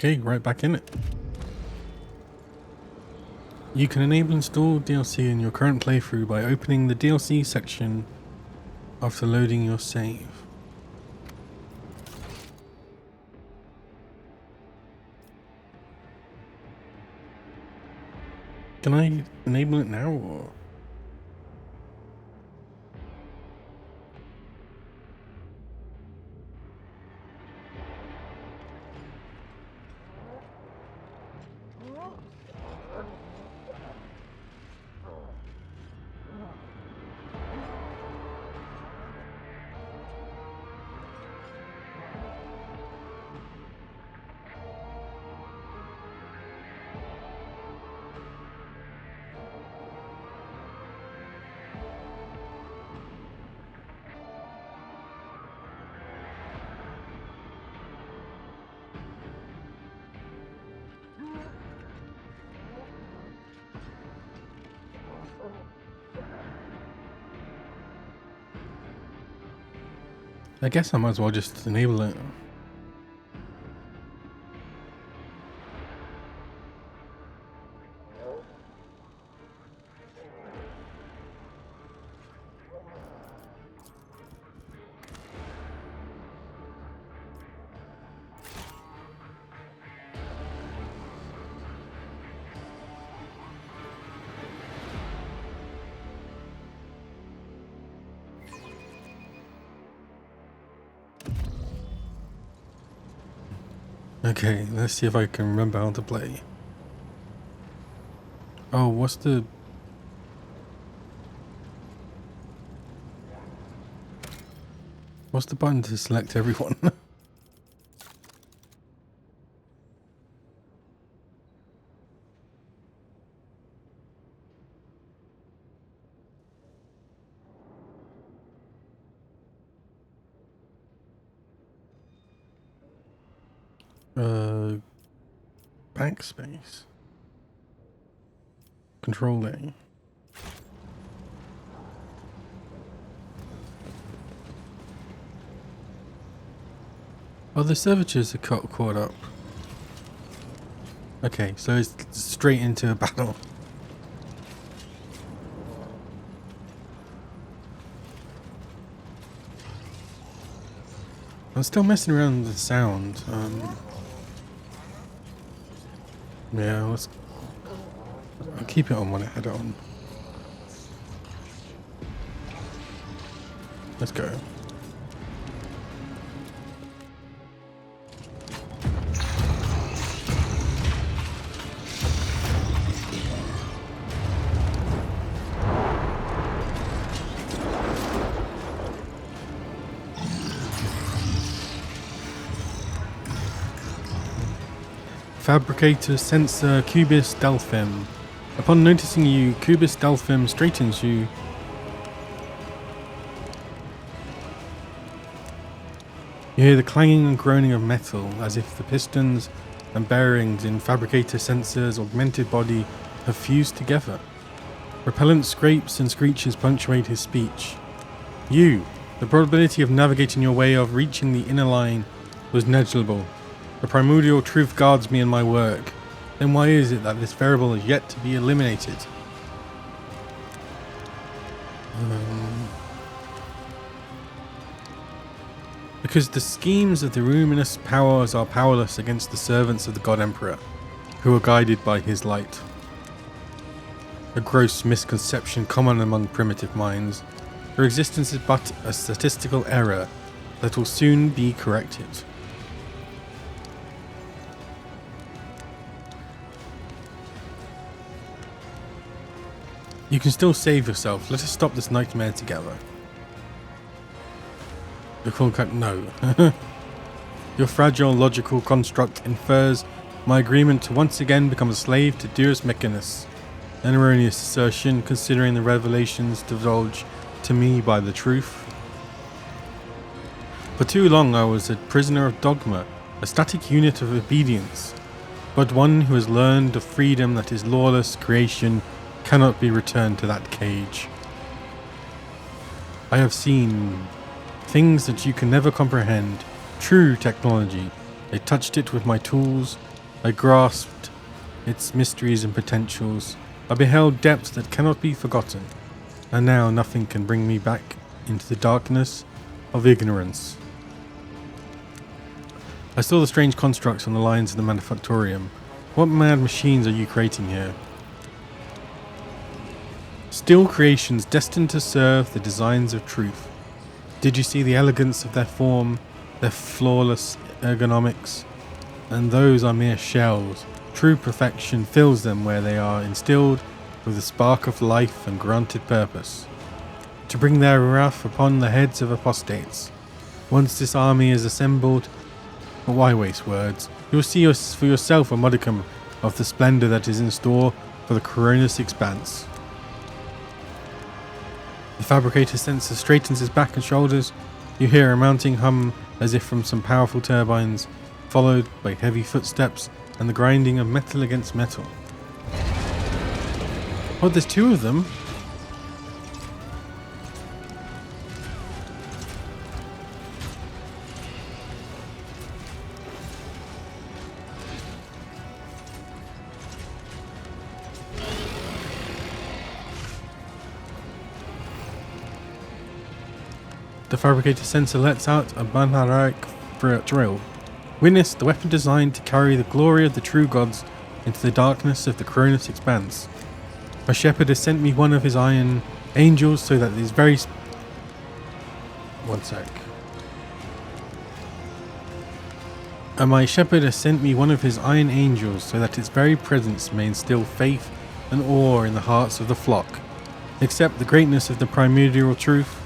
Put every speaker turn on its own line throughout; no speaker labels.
Okay, right back in it. You can enable install DLC in your current playthrough by opening the DLC section after loading your save. Can I enable it now or? I guess I might as well just enable it. Okay, let's see if I can remember how to play. Oh, what's the button to select everyone? Backspace. Control A. Oh, the servitors are caught up. Okay, so it's straight into a battle. I'm still messing around with the sound. Yeah, I'll keep it on when I head on. Let's go. Fabricator Sensor Cubis Delphim. Upon noticing you, Cubis Delphim straightens you. You hear the clanging and groaning of metal, as if the pistons and bearings in Fabricator Sensor's augmented body have fused together. Repellent scrapes and screeches punctuate his speech. You, the probability of navigating your way of reaching the inner line was negligible. The primordial truth guards me in my work. Then why is it that this variable is yet to be eliminated? Because the schemes of the luminous powers are powerless against the servants of the God Emperor, who are guided by his light. A gross misconception common among primitive minds. Their existence is but a statistical error that will soon be corrected. You can still save yourself. Let us stop this nightmare together. No. Your fragile logical construct infers my agreement to once again become a slave to Deus Mechanus. An erroneous assertion, considering the revelations divulged to me by the truth. For too long I was a prisoner of dogma, a static unit of obedience, but one who has learned of freedom that his lawless creation cannot be returned to that cage. I have seen things that you can never comprehend, true technology, I touched it with my tools. I grasped its mysteries and potentials. I beheld depths that cannot be forgotten. And now nothing can bring me back into the darkness of ignorance. I saw the strange constructs on the lines of the manufactorium. What mad machines are you creating here? Still creations destined to serve the designs of truth. Did you see the elegance of their form, their flawless ergonomics? And those are mere shells. True perfection fills them where they are instilled with a spark of life and granted purpose, to bring their wrath upon the heads of apostates. Once this army is assembled, but why waste words? You will see for yourself a modicum of the splendor that is in store for the Coronis expanse. The fabricator sensor straightens his back and shoulders. You hear a mounting hum as if from some powerful turbines, followed by heavy footsteps and the grinding of metal against metal. Oh, there's two of them. The fabricator sensor lets out a Banharaic drill. Witness the weapon designed to carry the glory of the true gods into the darkness of the Coronis expanse. My shepherd has sent me one of his iron angels so that these very... One sec. My shepherd has sent me one of his iron angels so that its very presence may instill faith and awe in the hearts of the flock. Accept the greatness of the primordial truth,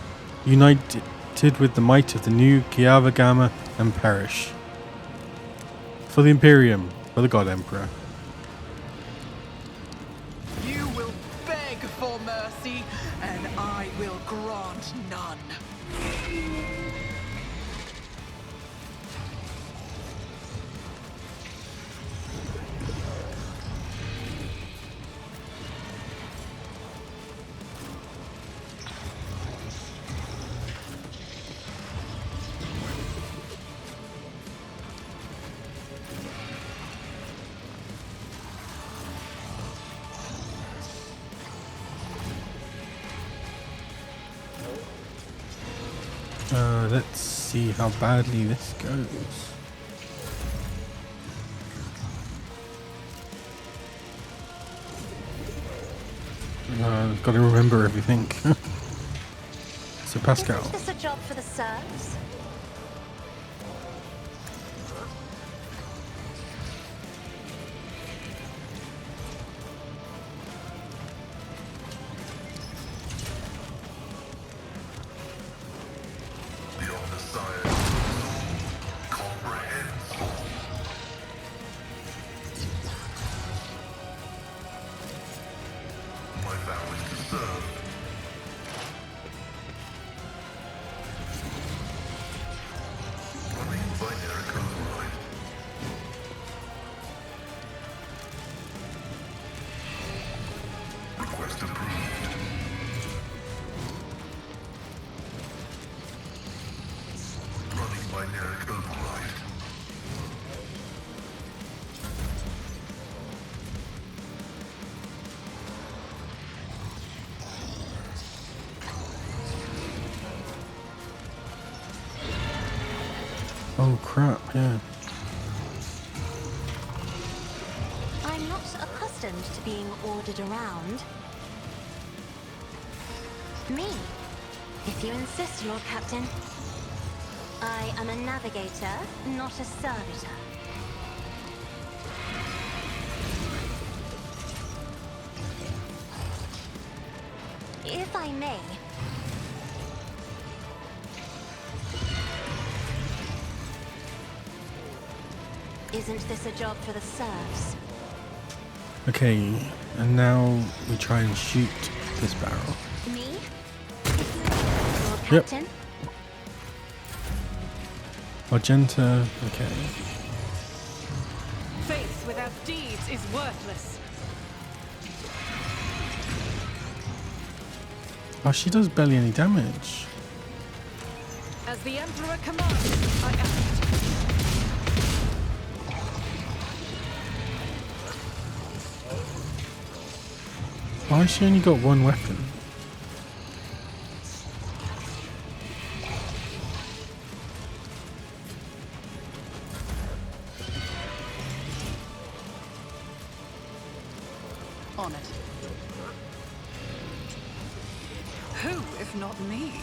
united with the might of the new Kiava Gamma, and perish. For the Imperium, for the God Emperor.
You will beg for mercy, and I will grant none.
Let's see how badly this goes. I've got to remember everything. So Pascal.
Isn't this a job for the serfs?
Oh crap, yeah.
I'm not accustomed to being ordered around. Me? If you insist, Lord Captain. I am a navigator, not a servitor. If I may. Isn't this a job for the serfs?
Okay, and now we try and shoot this barrel.
Me? Lord Captain?
Magenta, okay.
Faith without deeds is worthless.
Oh, she does barely any damage.
As the Emperor commands, I act.
Why has she only got one weapon?
On it. Who, if not me?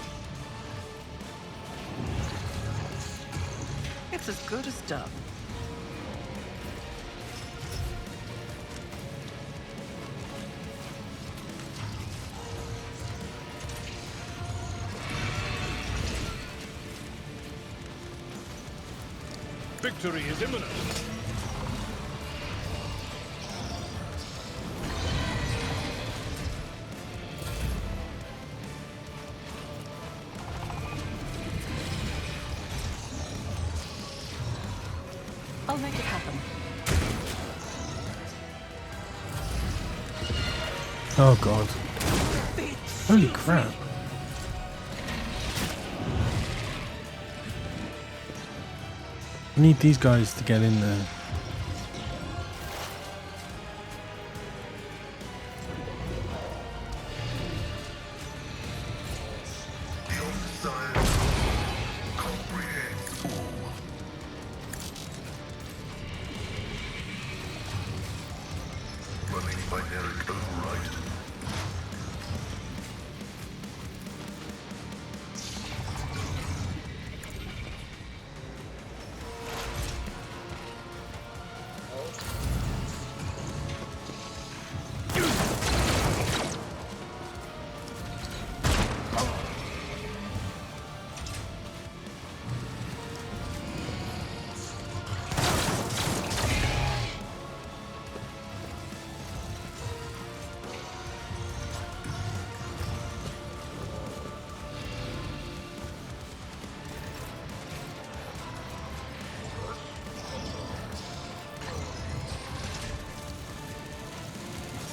It's as good as done.
Victory is imminent.
I'll make it happen.
Oh god. Holy crap. I need these guys to get in there.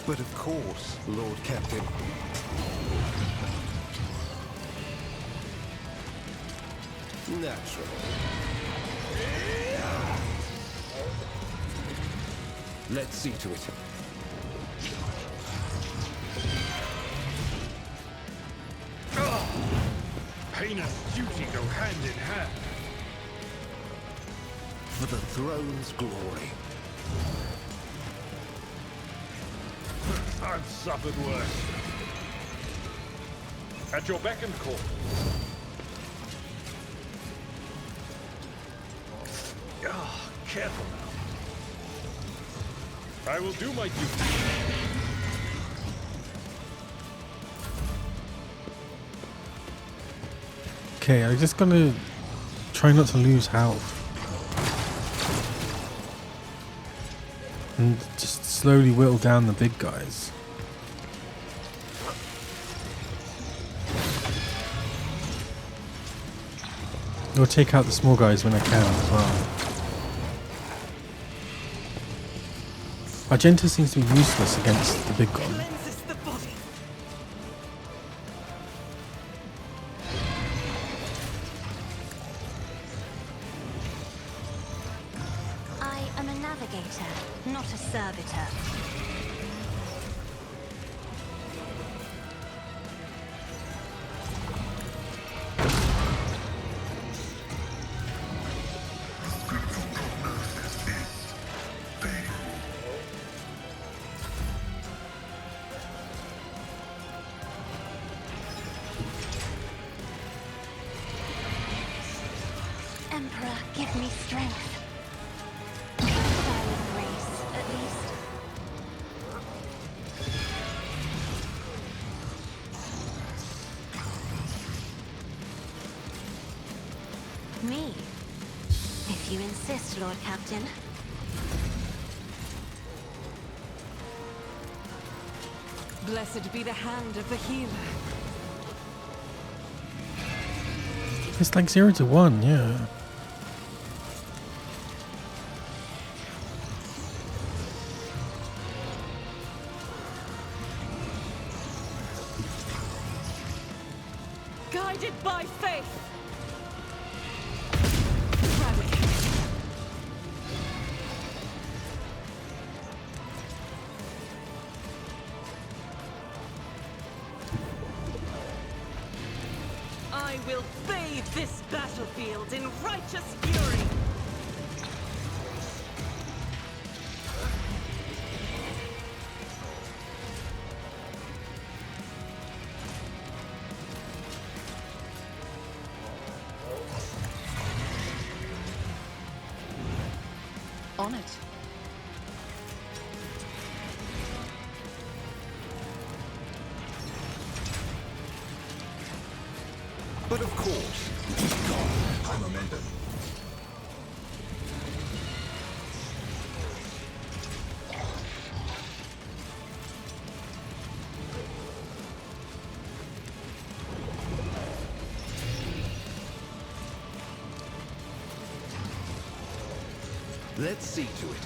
But of course, Lord Captain. Naturally. Let's see to it.
Pain and duty go hand in hand.
For the throne's glory.
I've suffered worse. At your beck and call. Ah, careful now. I will do my duty.
Okay, I just gotta try not to lose health. And just slowly whittle down the big guys. Or take out the small guys when I can as well. Argenta seems to be useless against the big one.
Cleanses the body.
I am a navigator, not a servitor. Emperor, give me strength. Die with grace, at least. Me? If you insist, Lord Captain.
Blessed be the hand of the healer.
It's like 0 to 1, yeah.
Guided by faith. Rally. wield in righteous fury. On it.
But of course.
High momentum.
Let's see to it.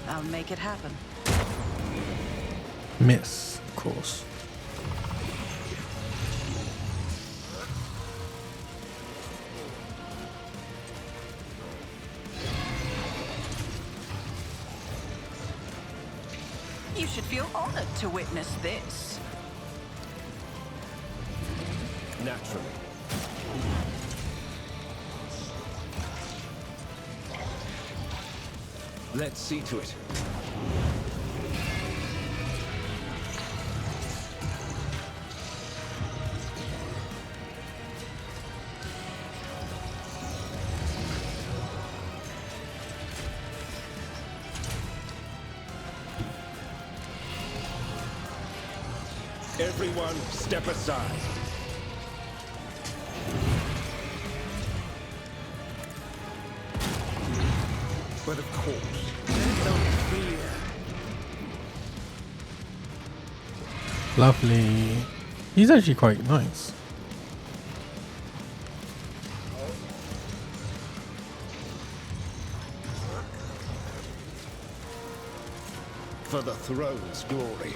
I'll make it happen.
Miss, of course.
You should feel honored to witness this.
Naturally. Let's see to it.
Everyone, step aside.
But of course.
Lovely. He's actually quite nice.
For the throne's glory.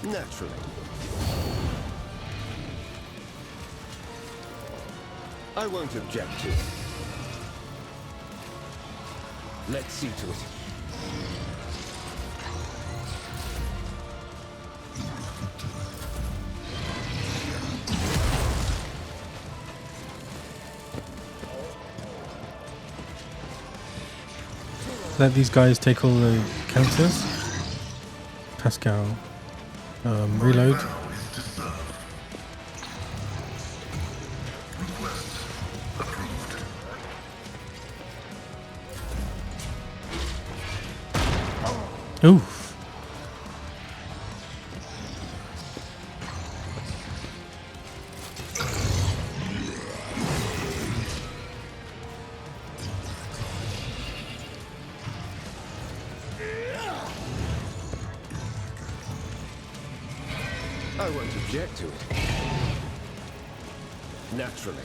Naturally. I won't object to it. Let's see to it.
Let these guys take all the counters. Pascal, reload. Oof.
I won't object to it. Naturally.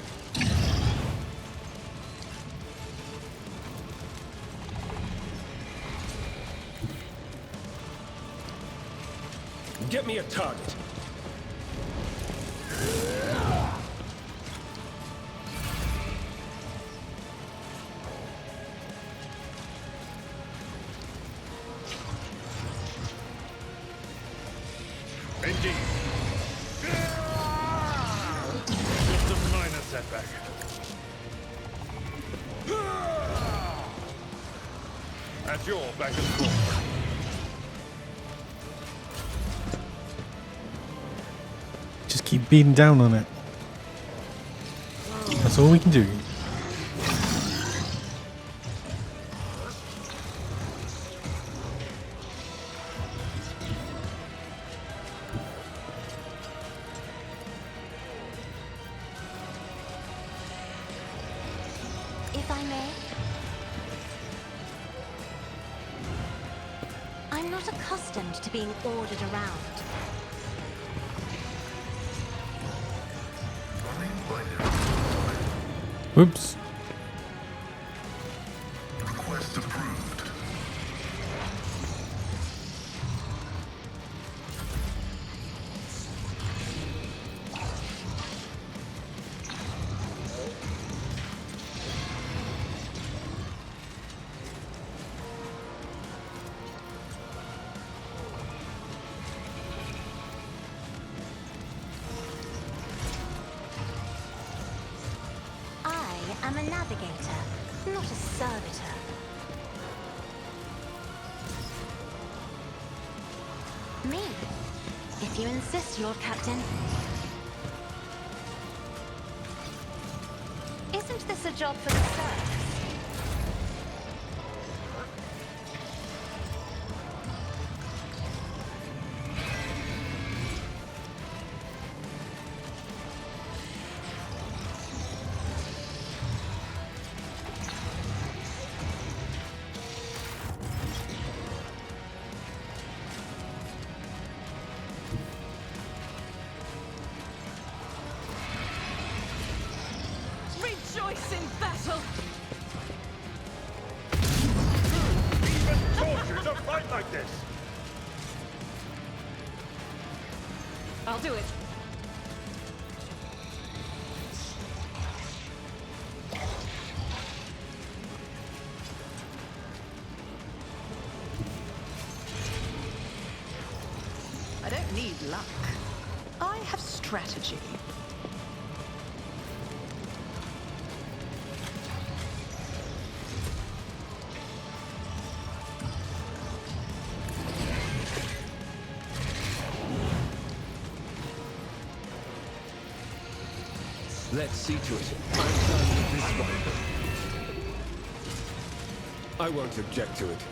Get me a target. Indeed. Just a minor setback. At your back and forth.
Just keep beating down on it. That's all we can do.
If I may. I'm not accustomed to being ordered around.
Whoops.
Request approved.
navigator, not a servitor. Me? If you insist, Lord Captain. Isn't this a job for the serfs?
Rejoice in battle!
Even taught you to fight like this!
I'll do it. I don't need luck. I have strategy.
Let's see to it. I'm done with this one. I won't object to it.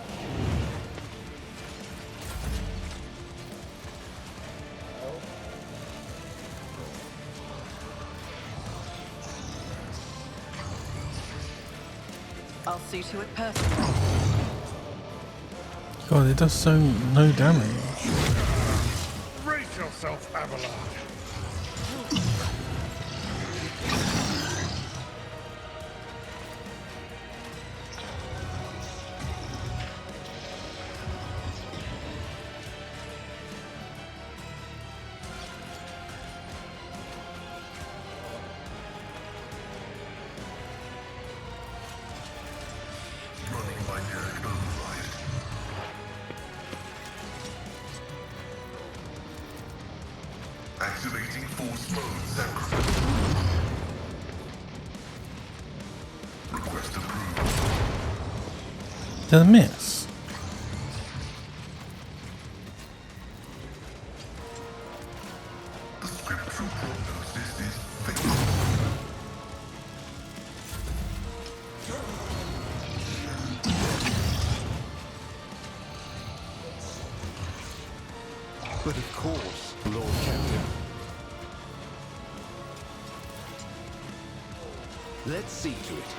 I'll see to it personally.
God, it does so no damage.
Brace yourself, Abelard!
Running binary override. Activating force mode sacrifice. Request approved.
Did I miss?
The scriptural prognosis is favorable.
But of course, Lord Captain. Let's see to it.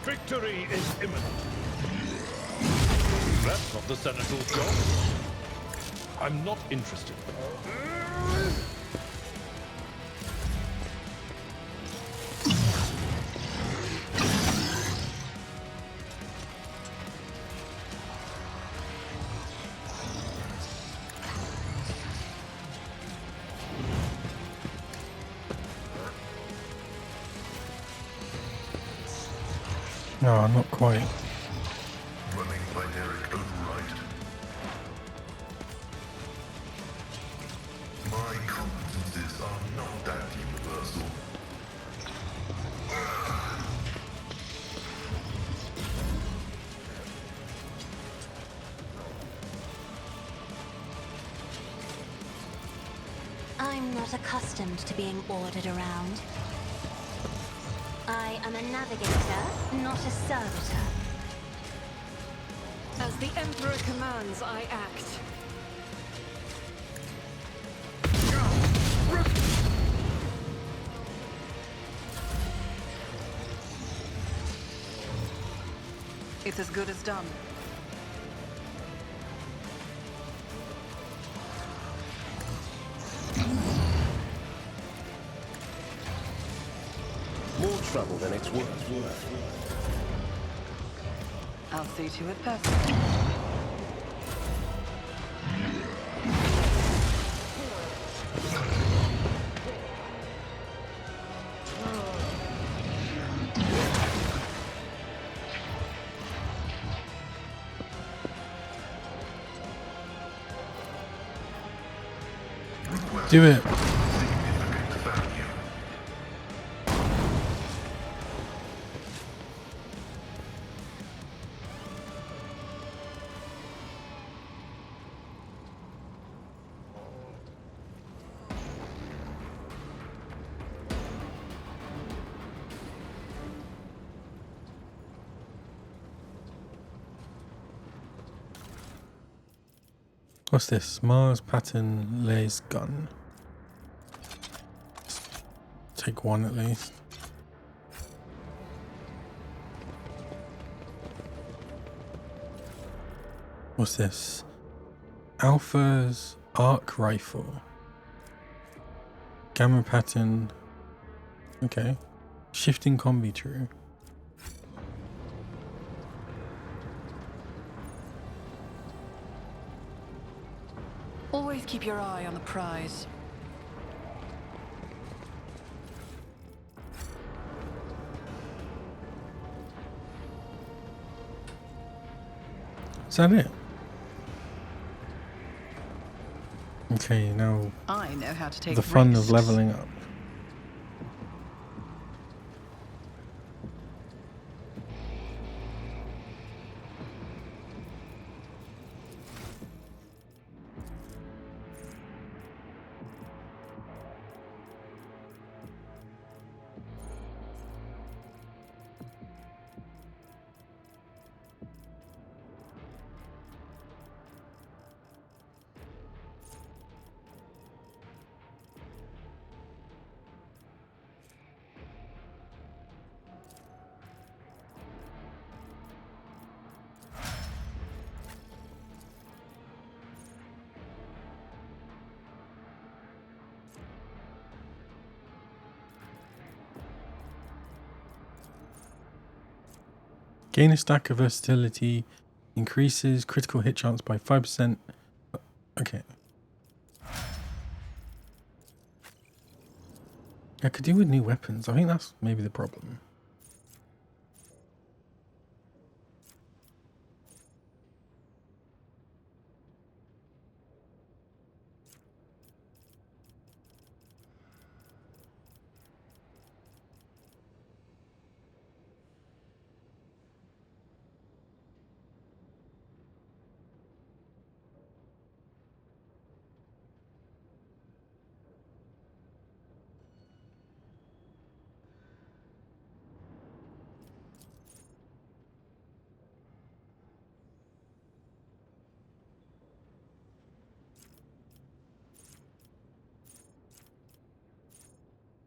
Victory is imminent. That's not the Senegal's job. I'm not interested.
No, not quite.
Running binary override. My competences are not that universal.
I'm not accustomed to being ordered around. I am a navigator, not a servitor.
As the Emperor commands, I act.
It's as good as done.
More trouble than it's worth.
I'll see to it personally.
request
Do it.
significant value.
What's this? Mars pattern lays gun. Take one at least. What's this? Alpha's arc rifle. Gamma pattern. Okay. Shifting combi true.
Always keep your eye on the prize.
Is that it? Okay, now
I know how to take
the fun
risks.
of leveling up. Gain a stack of versatility, increases critical hit chance by 5%. Okay. I could do with new weapons. I think that's maybe the problem.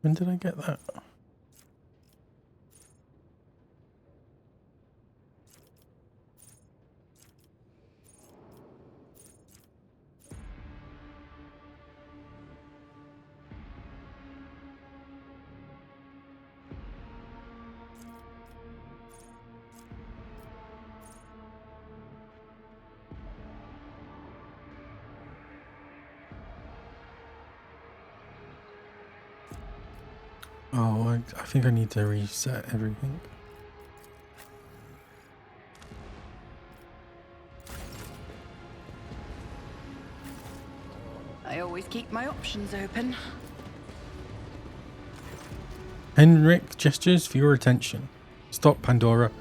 When did I get that? Oh, I think I need to reset everything.
I always keep my options open.
Henrik gestures for your attention. Stop, Pandora.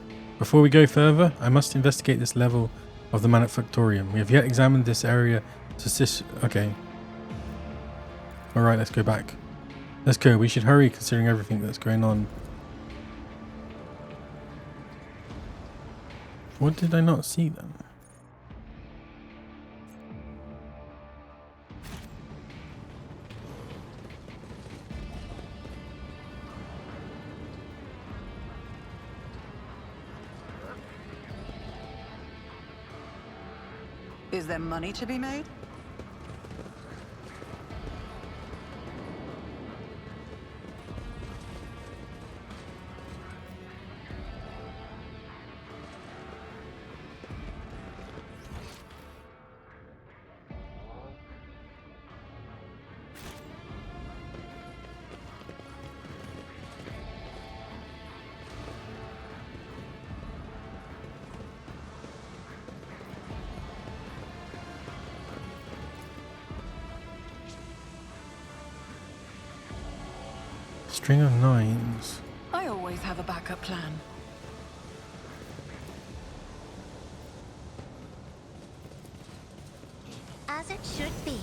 Before we go further, I must investigate this level of the Manufactorium. We have yet examined this area to Okay. Alright, let's go back. Let's go. We should hurry considering everything that's going on. What did I not see then?
Is there money to be made?
String of nines.
I always have a backup plan.
As it should be.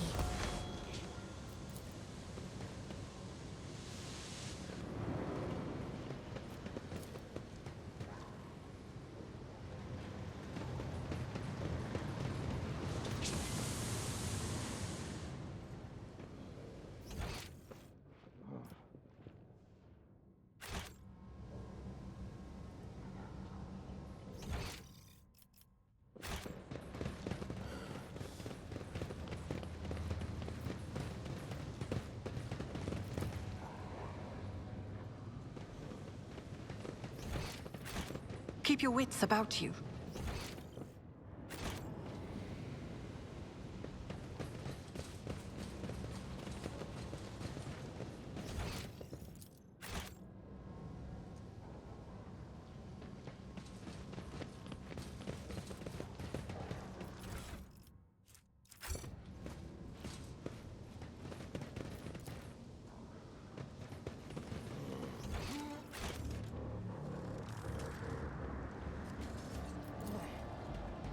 Keep your wits about you.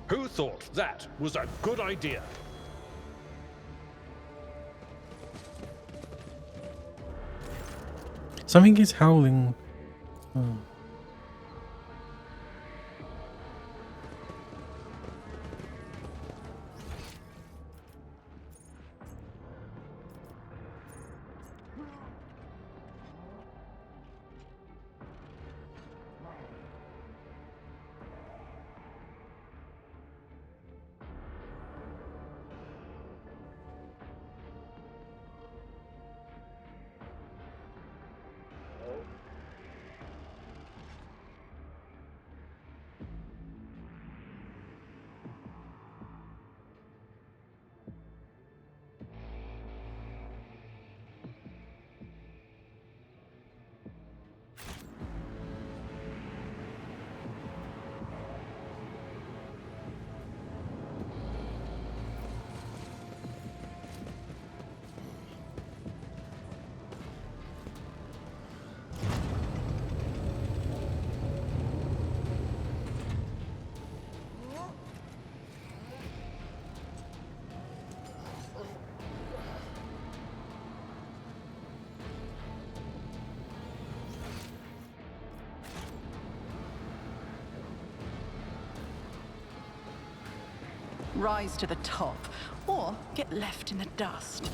Who thought that was a good idea?
Something is howling. Oh.
Rise to the top, or get left in the dust.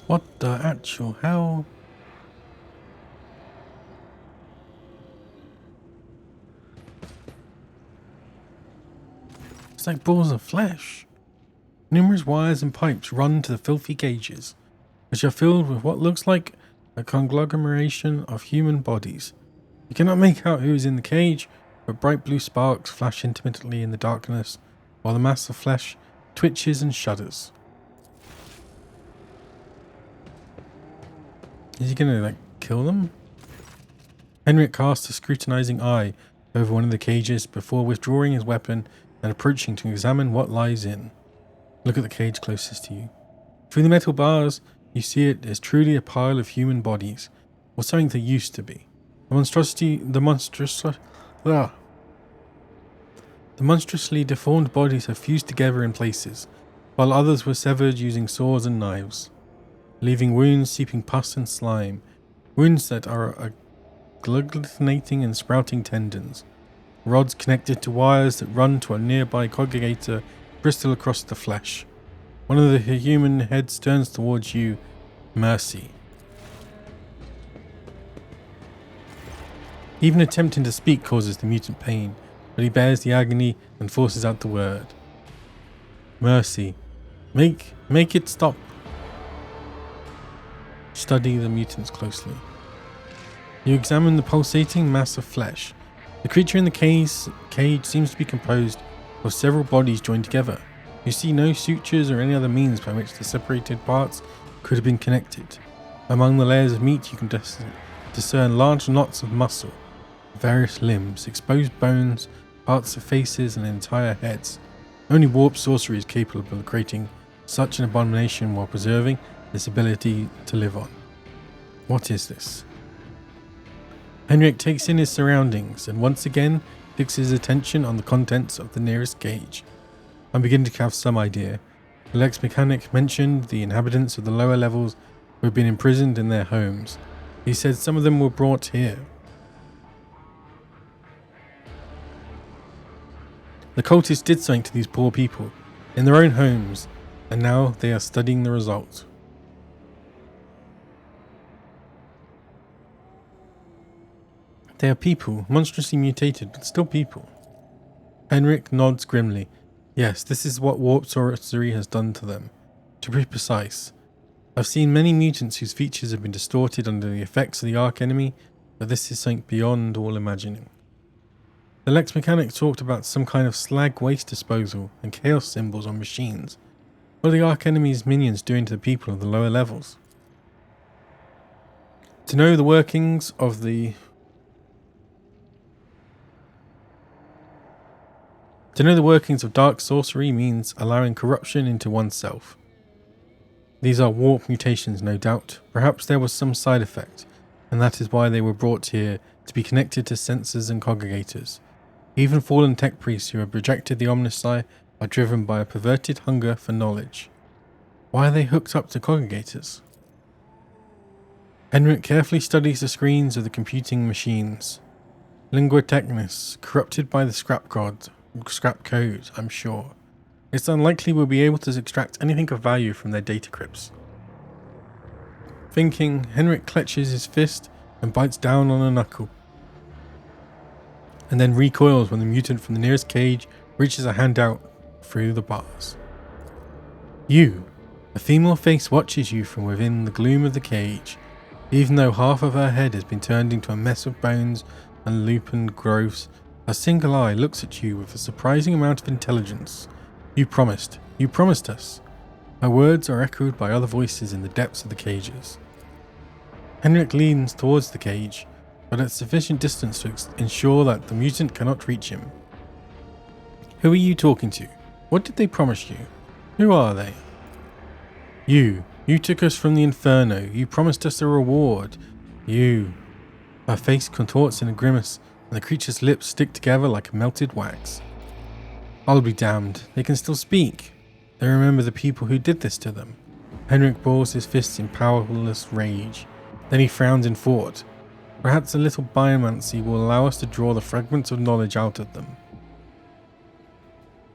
What the actual hell? It's like balls of flesh. Numerous wires and pipes run to the filthy cages, which are filled with what looks like a conglomeration of human bodies. You cannot make out who is in the cage, but bright blue sparks flash intermittently in the darkness, while the mass of flesh twitches and shudders. Is he gonna, like, kill them? Henrik casts a scrutinizing eye over one of the cages before withdrawing his weapon and approaching to examine what lies in. Look at the cage closest to you. Through the metal bars, you see it is truly a pile of human bodies, or something they used to be. The monstrously deformed bodies have fused together in places, while others were severed using saws and knives, leaving wounds seeping pus and slime, wounds that are agglutinating and sprouting tendons. Rods connected to wires that run to a nearby coagulator bristle across the flesh. One of the human heads turns towards you, Mercy. Even attempting to speak causes the mutant pain, but he bears the agony and forces out the word. Mercy. Make it stop. Study the mutants closely. You examine the pulsating mass of flesh. The creature in the cage seems to be composed of several bodies joined together. You see no sutures or any other means by which the separated parts could have been connected. Among the layers of meat you can discern large knots of muscle, various limbs, exposed bones, parts of faces, and entire heads. Only warp sorcery is capable of creating such an abomination while preserving this ability to live on. What is this? Henrik takes in his surroundings and once again fixes his attention on the contents of the nearest cage. I'm beginning to have some idea. The Lex mechanic mentioned the inhabitants of the lower levels who had been imprisoned in their homes. He said some of them were brought here. The cultists did something to these poor people in their own homes, and now they are studying the result. They are people, monstrously mutated, but still people. Henrik nods grimly. Yes, this is what warp sorcery has done to them. To be precise, I've seen many mutants whose features have been distorted under the effects of the arch-enemy, but this is something beyond all imagining. The Lex mechanic talked about some kind of slag waste disposal and chaos symbols on machines. What are the arch-enemy's minions doing to the people of the lower levels? To know the workings of dark sorcery means allowing corruption into oneself. These are warp mutations, no doubt. Perhaps there was some side effect, and that is why they were brought here to be connected to sensors and congregators. Even fallen tech priests who have rejected the Omnisci are driven by a perverted hunger for knowledge. Why are they hooked up to congregators? Henrik carefully studies the screens of the computing machines. Lingua Technis, corrupted by the scrap code, I'm sure. It's unlikely we'll be able to extract anything of value from their data crypts. Thinking, Henrik clenches his fist and bites down on a knuckle, and then recoils when the mutant from the nearest cage reaches a hand out through the bars. You! A female face watches you from within the gloom of the cage, even though half of her head has been turned into a mess of bones and lupin growths. A single eye looks at you with a surprising amount of intelligence. You promised us. Her words are echoed by other voices in the depths of the cages. Henrik leans towards the cage, but at sufficient distance to ensure that the mutant cannot reach him. Who are you talking to? What did they promise you? Who are they? You took us from the inferno. You promised us a reward. You. Her face contorts in a grimace, and the creature's lips stick together like melted wax. I'll be damned. They can still speak. They remember the people who did this to them. Henrik balls his fists in powerless rage. Then he frowns in thought. Perhaps a little biomancy will allow us to draw the fragments of knowledge out of them.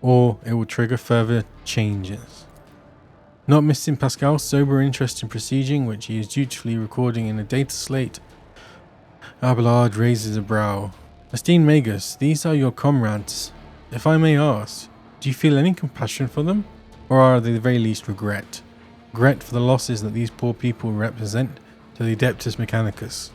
Or it will trigger further changes. Not missing Pascal's sober interest in proceeding, which he is dutifully recording in a data slate, Abelard raises a brow. Esteemed Magus, these are your comrades. If I may ask, do you feel any compassion for them? Or are they at the very least regret? Regret for the losses that these poor people represent to the Adeptus Mechanicus?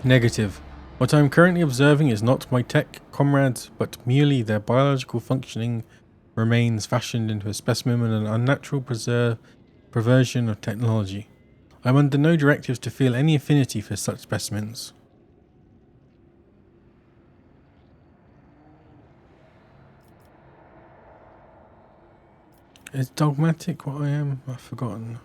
Negative. What I am currently observing is not my tech comrades, but merely their biological functioning remains fashioned into a specimen and an unnatural perversion of technology. I am under no directives to feel any affinity for such specimens. Is dogmatic what I am? I've forgotten.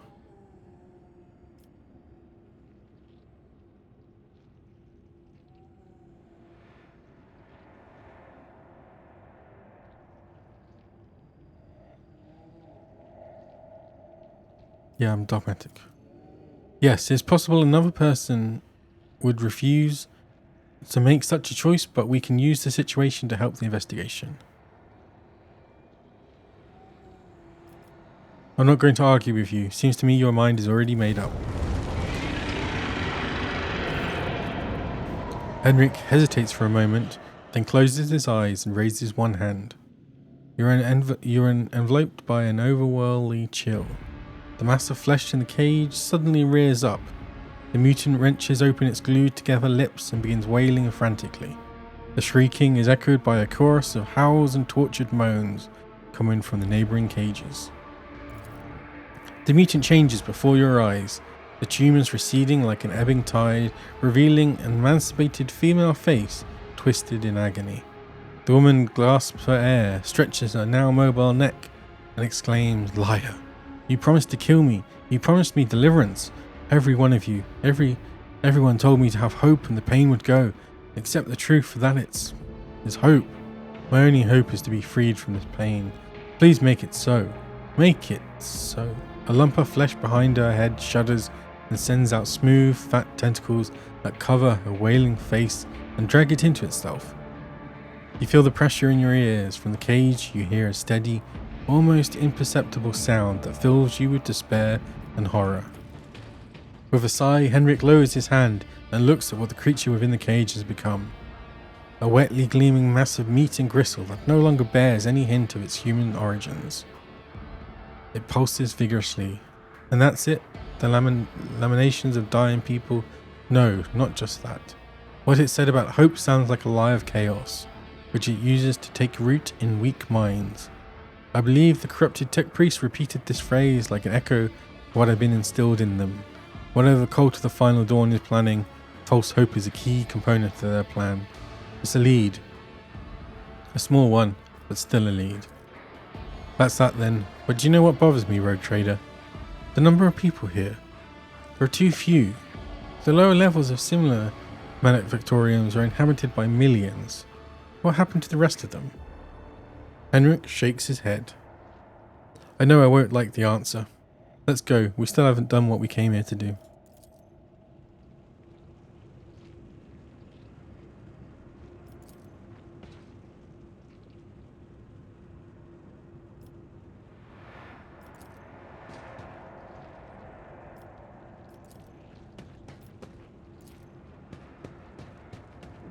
Yeah, I'm dogmatic. Yes, it's possible another person would refuse to make such a choice, but we can use the situation to help the investigation. I'm not going to argue with you. Seems to me your mind is already made up. Henrik hesitates for a moment, then closes his eyes and raises one hand. You're enveloped by an overworldly chill. The mass of flesh in the cage suddenly rears up. The mutant wrenches open its glued together lips and begins wailing frantically. The shrieking is echoed by a chorus of howls and tortured moans coming from the neighbouring cages. The mutant changes before your eyes. the tumors receding like an ebbing tide, revealing an emancipated female face twisted in agony. The woman gasps for air, stretches her now mobile neck, and exclaims, "Liar! You promised to kill me. You promised me deliverance. Every one of you, everyone told me to have hope and the pain would go. Accept the truth for that it's hope. My only hope is to be freed from this pain. Please make it so. Make it so." A lump of flesh behind her head shudders and sends out smooth, fat tentacles that cover her wailing face and drag it into itself. You feel the pressure in your ears. From the cage, you hear a steady, almost imperceptible sound that fills you with despair and horror. With a sigh, Henrik lowers his hand and looks at what the creature within the cage has become. A wetly gleaming mass of meat and gristle that no longer bears any hint of its human origins. It pulses vigorously. And that's it? The laminations of dying people? No, not just that. What it said about hope sounds like a lie of chaos, which it uses to take root in weak minds. I believe the corrupted tech priests repeated this phrase like an echo of what had been instilled in them. Whatever the cult of the Final Dawn is planning, false hope is a key component to their plan. It's a lead. A small one, but still a lead. That's that then. But do you know what bothers me, Rogue Trader? The number of people here. There are too few. The lower levels of similar Manic Victorians are inhabited by millions. What happened to the rest of them? Henrik shakes his head. I know I won't like the answer. Let's go. We still haven't done what we came here to do.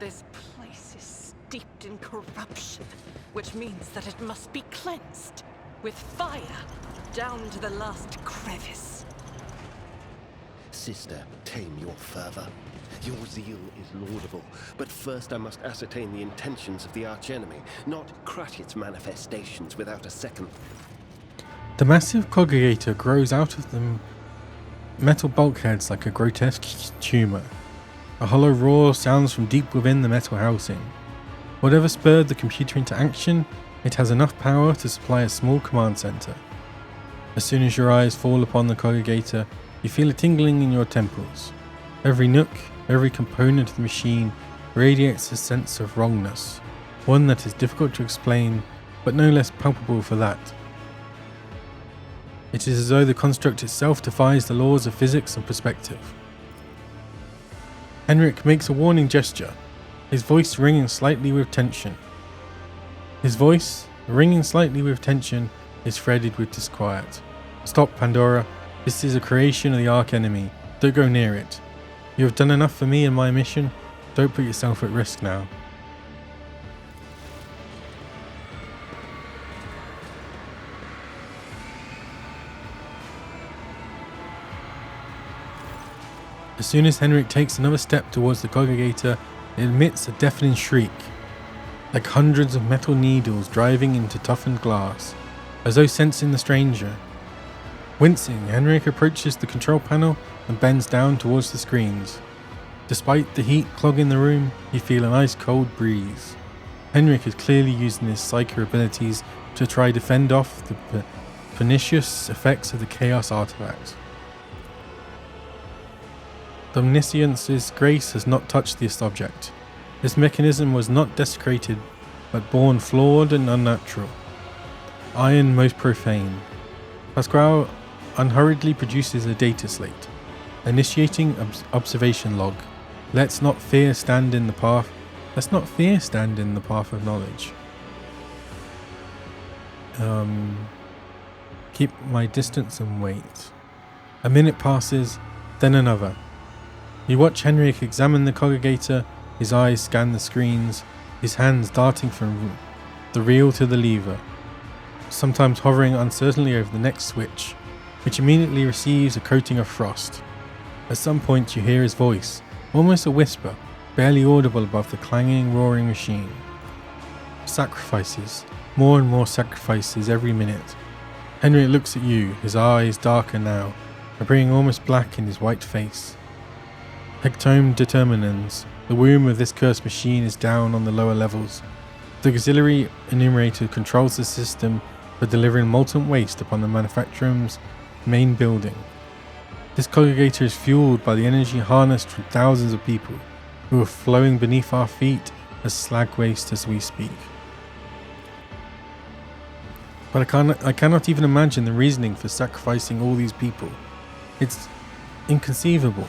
This place is steeped in corruption, which means that it must be cleansed with fire down to the last crevice.
Sister, tame your fervor. Your zeal is laudable, but first I must ascertain the intentions of the archenemy, not crush its manifestations without a second.
The massive congregator grows out of the metal bulkheads like a grotesque tumor. A hollow roar sounds from deep within the metal housing. Whatever spurred the computer into action, it has enough power to supply a small command center. As soon as your eyes fall upon the congregator, you feel a tingling in your temples. Every nook, every component of the machine radiates a sense of wrongness, one that is difficult to explain, but no less palpable for that. It is as though the construct itself defies the laws of physics and perspective. Henrik makes a warning gesture, his voice ringing slightly with tension. His voice, ringing slightly with tension, is threaded with disquiet. Stop, Pandora. This is a creation of the Archenemy. Don't go near it. You have done enough for me and my mission. Don't put yourself at risk now. As soon as Henrik takes another step towards the congregator, it emits a deafening shriek, like hundreds of metal needles driving into toughened glass, as though sensing the stranger. Wincing, Henrik approaches the control panel and bends down towards the screens. Despite the heat clogging the room, you feel an ice-cold breeze. Henrik is clearly using his psycho abilities to try to fend off the pernicious effects of the Chaos artifact. The Omniscience's grace has not touched this object. This mechanism was not desecrated, but born flawed and unnatural. Iron most profane. Pasquale unhurriedly produces a data slate, initiating observation log. Let's not fear stand in the path. Let's not fear stand in the path of knowledge. Keep my distance and wait. A minute passes, then another. You watch Henrik examine the congregator, his eyes scan the screens, his hands darting from the reel to the lever, sometimes hovering uncertainly over the next switch, which immediately receives a coating of frost. At some point you hear his voice, almost a whisper, barely audible above the clanging, roaring machine. Sacrifices, more and more sacrifices every minute. Henrik looks at you, his eyes darker now, appearing almost black in his white face. Hectome determinans. The womb of this cursed machine is down on the lower levels. The auxiliary enumerator controls the system for delivering molten waste upon the manufacturer's main building. This congregator is fueled by the energy harnessed from thousands of people who are flowing beneath our feet as slag waste as we speak. But I cannot even imagine the reasoning for sacrificing all these people. It's inconceivable.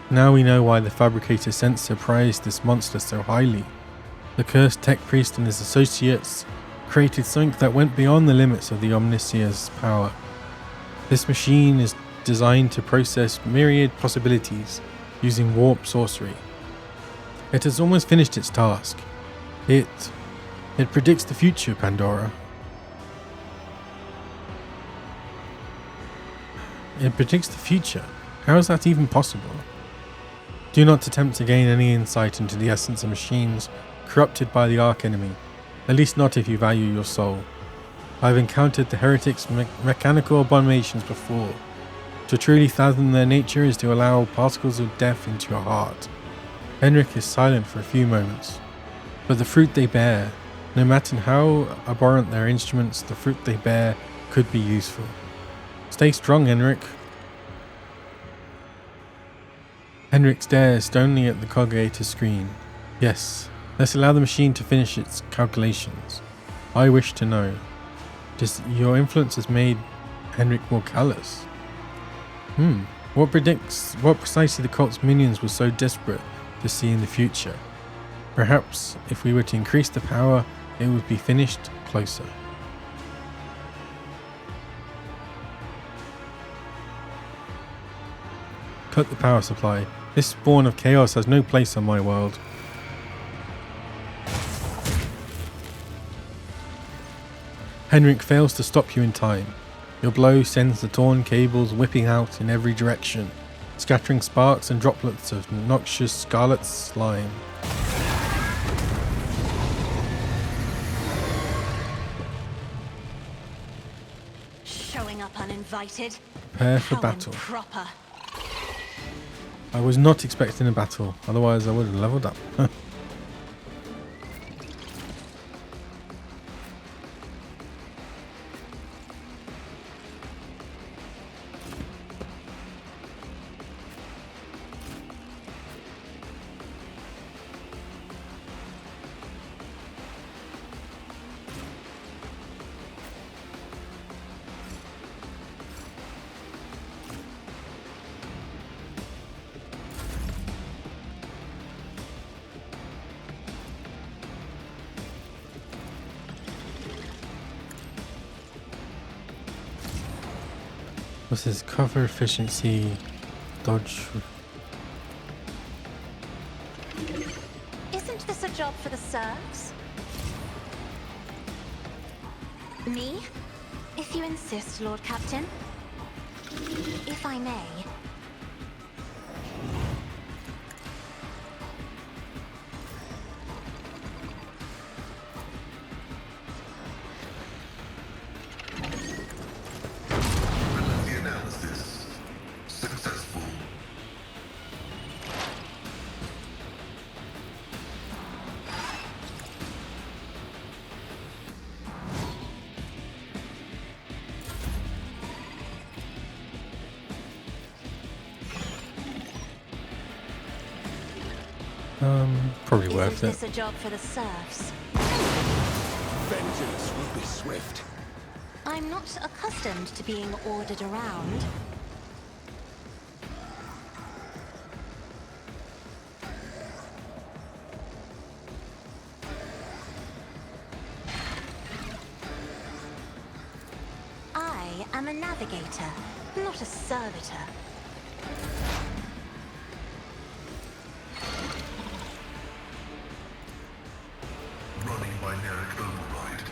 Now we know why the fabricator sensor prized this monster so highly. The cursed tech priest and his associates created something that went beyond the limits of the Omnissiah's power. This machine is designed to process myriad possibilities using warp sorcery. It has almost finished its task. It predicts the future, Pandora. It predicts the future. How is that even possible? Do not attempt to gain any insight into the essence of machines corrupted by the Archenemy, at least not if you value your soul. I have encountered the heretics' mechanical abominations before. To truly fathom their nature is to allow particles of death into your heart. Henrik is silent for a few moments. But the fruit they bear, no matter how abhorrent their instruments, the fruit they bear could be useful. Stay strong, Henrik. Henrik stares stonily at the congregator screen. Yes, let's allow the machine to finish its calculations. I wish to know. Your influence has made Henrik more callous. What precisely the cult's minions were so desperate to see in the future? Perhaps if we were to increase the power, it would be finished closer. Cut the power supply. This spawn of chaos has no place on my world. Henrik fails to stop you in time. Your blow sends the torn cables whipping out in every direction, scattering sparks and droplets of noxious scarlet slime.
Showing up uninvited.
Prepare for
How
battle.
improper.
I was not expecting a battle, otherwise I would have leveled up. What's this? Cover efficiency, dodge.
Isn't this a job for the serfs? Me? If you insist, Lord Captain. If I may.
The analysis. Successful.
Probably worth
Isn't
it.
this a job for the serfs?
Vengeance will be swift.
I'm not accustomed to being ordered around. I am a navigator, not a servitor.
Running binaric override.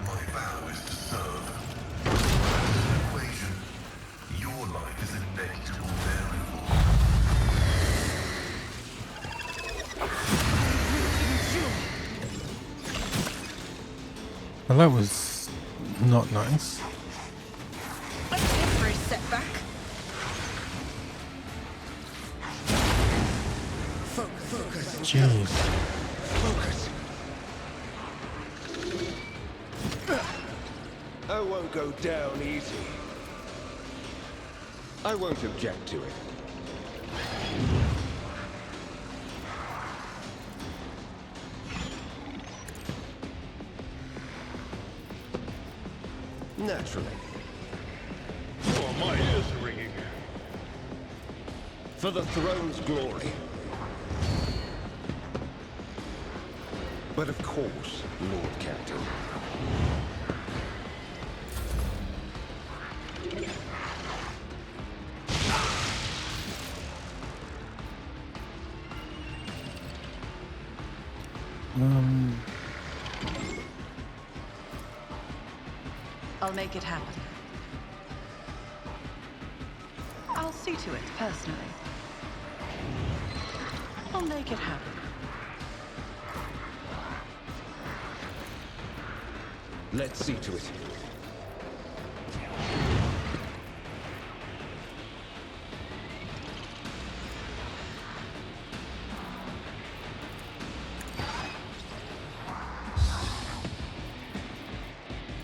My vow is to serve. Equation. Your life is a negligible variable.
Well, that was not nice.
A temporary setback.
Jeez.
Focus.
I won't go down easy. I won't object to it. Naturally.
Oh, my ears are ringing.
For the throne's glory. But of course, Lord Captain.
I'll make it happen. I'll see to it personally. I'll make it happen.
Let's see to it.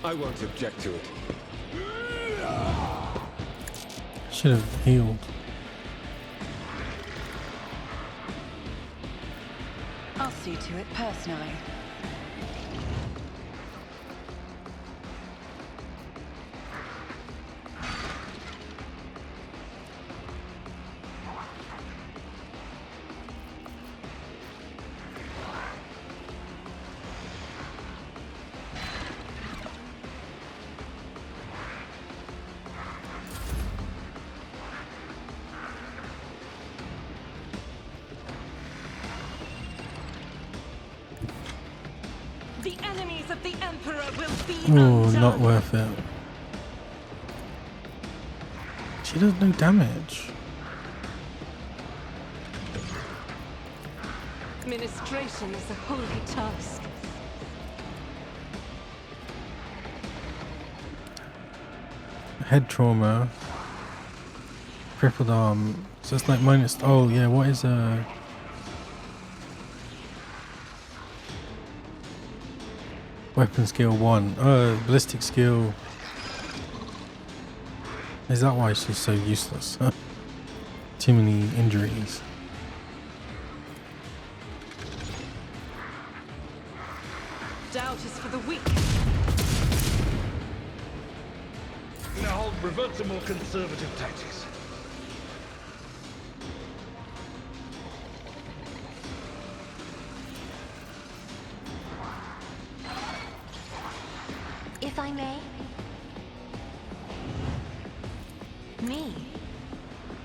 I won't object to it.
Should have healed.
I'll see to it personally. The enemies of the Emperor will be
Oh,
undone.
not worth it. She does no damage.
Administration is a holy task.
Head trauma. Crippled arm. So it's like minus. Oh, yeah, what is weapon skill 1? Ballistic skill. Is that why she's so useless? Too many injuries.
Doubt is for the weak.
Now, revert to more conservative tactics.
If I may? Me?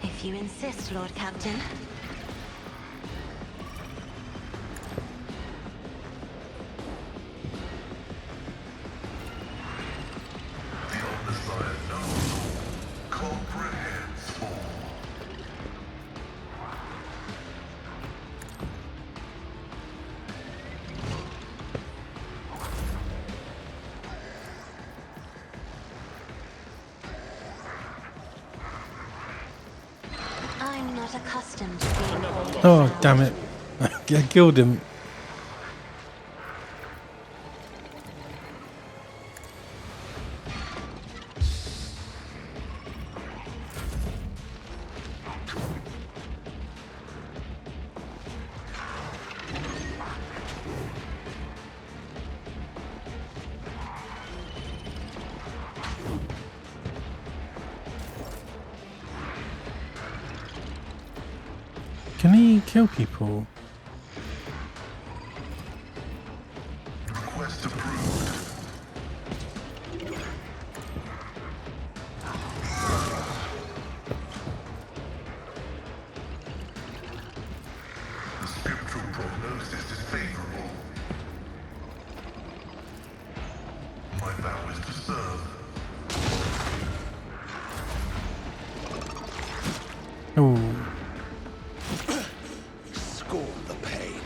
If you insist, Lord Captain.
The undesired knows all, comprehends all.
I'm not accustomed to being called
Oh,
exiled.
damn it. I killed him. Can he kill people?
Request approved. The scriptural prognosis is favorable. My vow is to serve.
Oh,
Scorn the pain.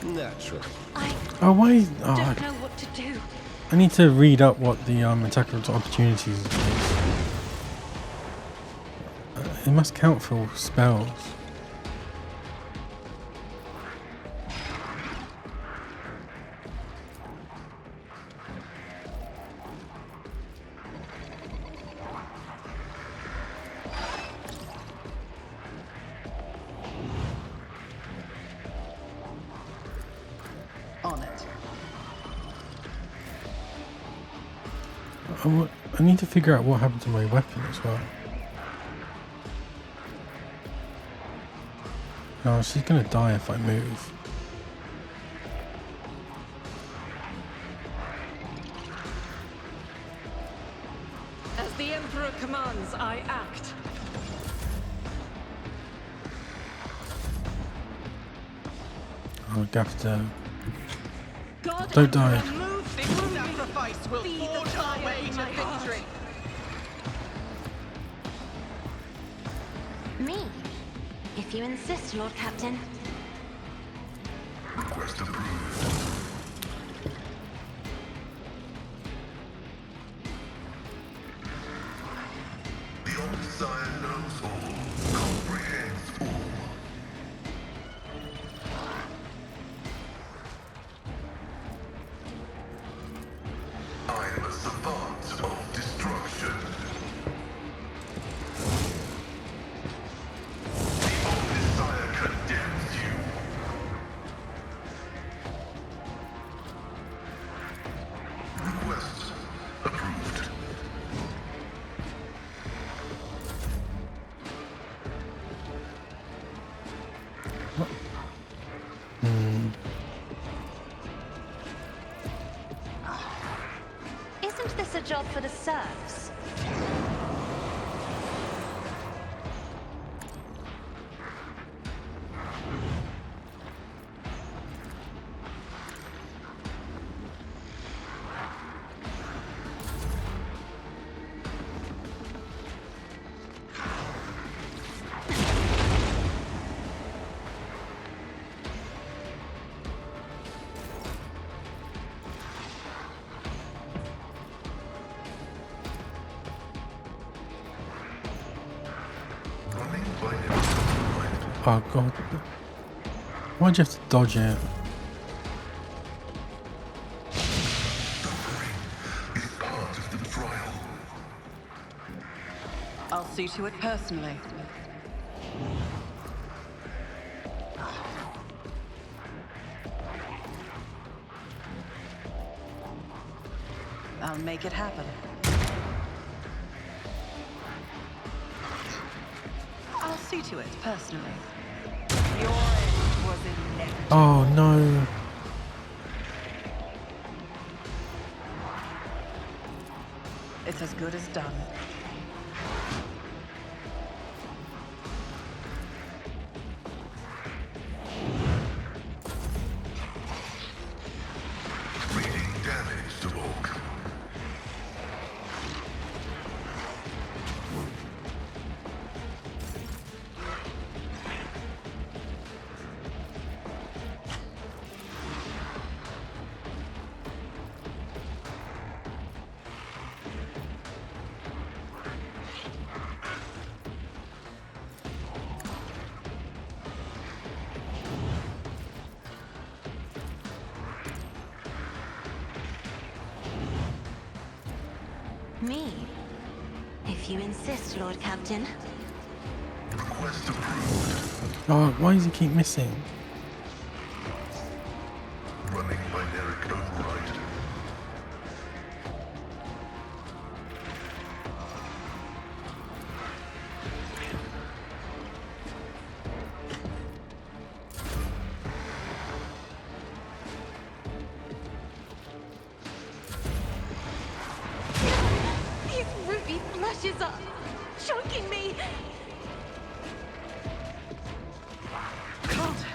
Naturally.
I
Oh, why?
don't
Oh,
know what to do.
I need to read up what the attack of opportunities is. It must count for spells.
On it.
I need to figure out what happened to my weapon as well. Oh, she's gonna die if I move.
As the Emperor commands, I act.
Oh, Gafter.
God
Don't die.
Emperor, move
This
through me.
sacrifice will
Be the
forge our
fire
way
in
to
my heart.
victory.
Me? If you insist, Lord Captain.
Request approved. The old Sire knows all, comprehends all. I am a savant of destruction. The old Sire condemns you. Request approved.
Isn't this a job for the serfs?
Running by him.
Oh god. Why'd you have to dodge it?
Suffering is part of the trial.
I'll see to it personally. I'll make it happen. I'll see to it personally. Your end was inevitable.
Oh no.
It's as good as done.
Reading damage to Orc.
Me? If you insist, Lord Captain.
Request approved.
Oh, why does he keep missing?
Running binaric override.
His ruby flashes up, choking me.
Can't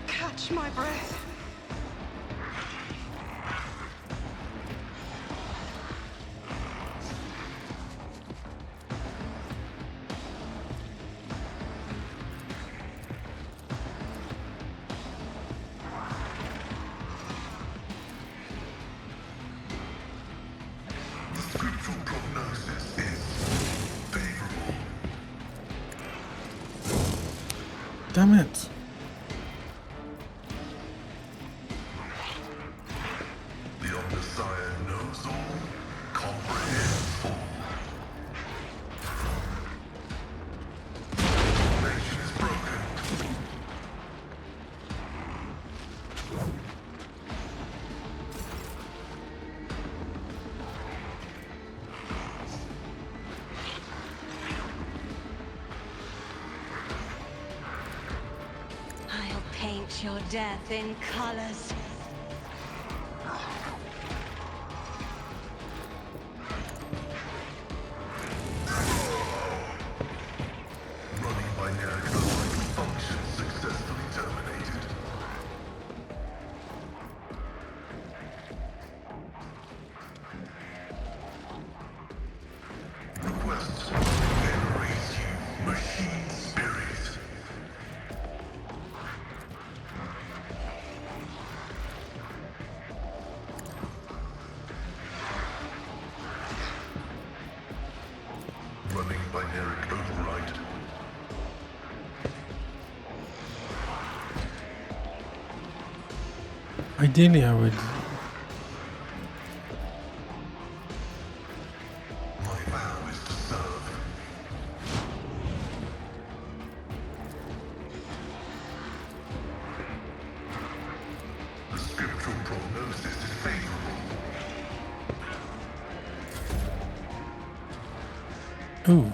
catch my breath.
Damn it.
The Omnissiah knows all, comprehends all. Formation is broken.
I'll paint your death in colors.
Running binary code function successfully terminated. Request generate you machine spirit. Running binary override.
Ideally, I would.
My vow is to serve. The scriptural prognosis is favorable.
Ooh.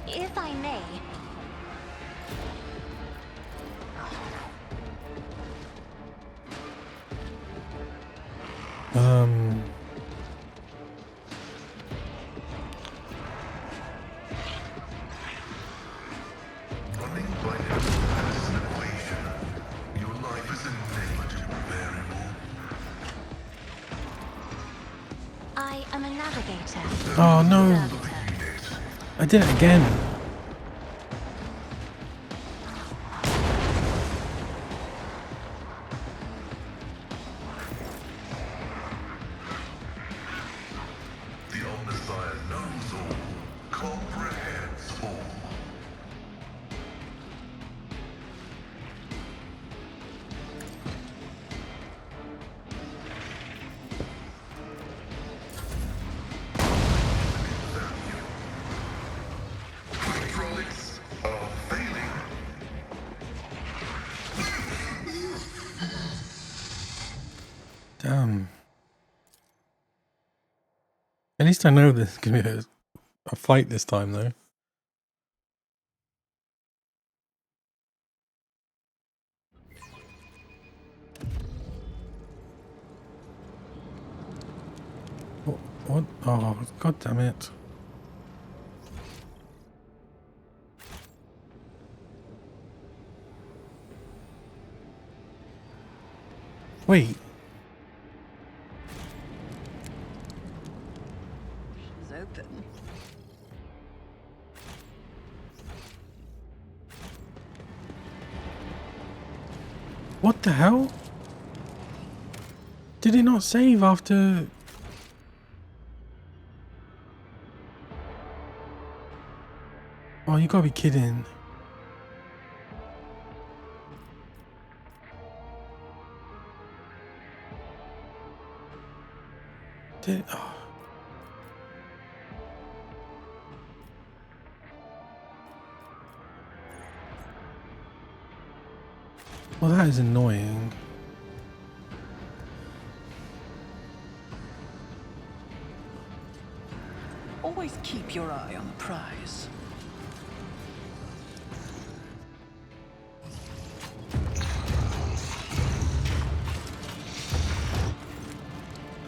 If I may,
Running binary has an equation. Your life is a negative variable.
I am a navigator.
Oh no.
Servitor.
Unit.
I did it again.
The Omnissiah knows all, comprehends all. Hydraulics are failing.
Damn. At least I know there's gonna be a fight this time, though. What? Oh, god damn it. Wait.
She's open.
What the hell? Did it not save after... Oh, you gotta be kidding. Did... Oh. Well, that is annoying.
Always keep your eye on the prize.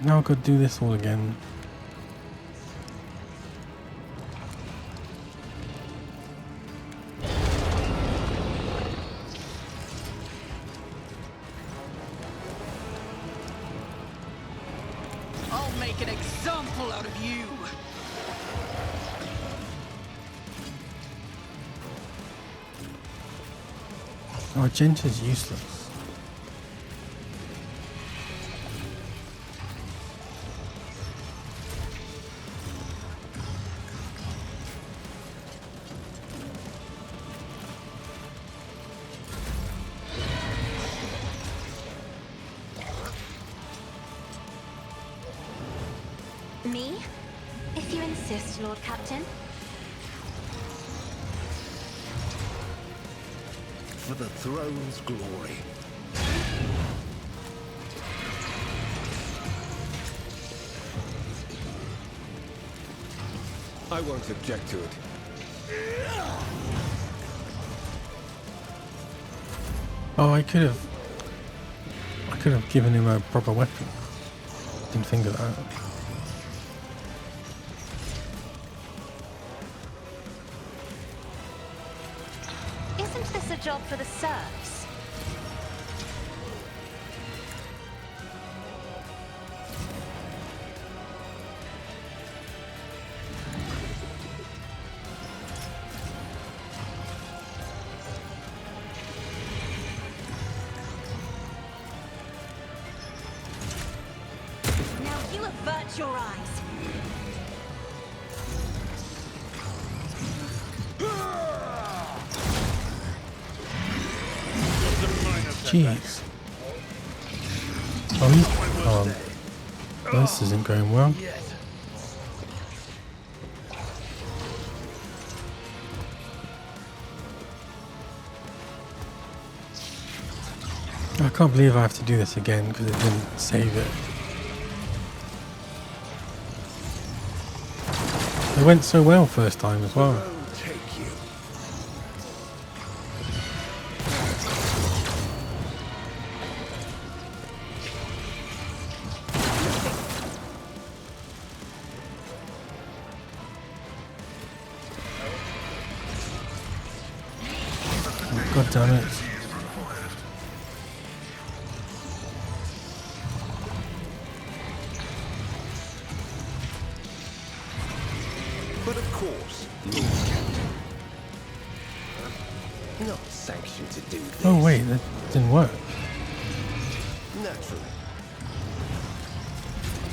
Now I've got to do this all again.
I'll make an example out of you.
Oh, Genta's useless.
Me? If you insist, Lord Captain.
For the throne's glory. I won't object to it.
Oh, I could have given him a proper weapon. Didn't think of that.
Isn't this a job for the serfs? Now you avert your eyes.
Jeez. This isn't going well. I can't believe I have to do this again because it didn't save it. It went so well first time as well.
Take you.
God damn it.
But of course, Lord Captain. Not sanctioned to do this.
Oh wait, that didn't work.
Naturally.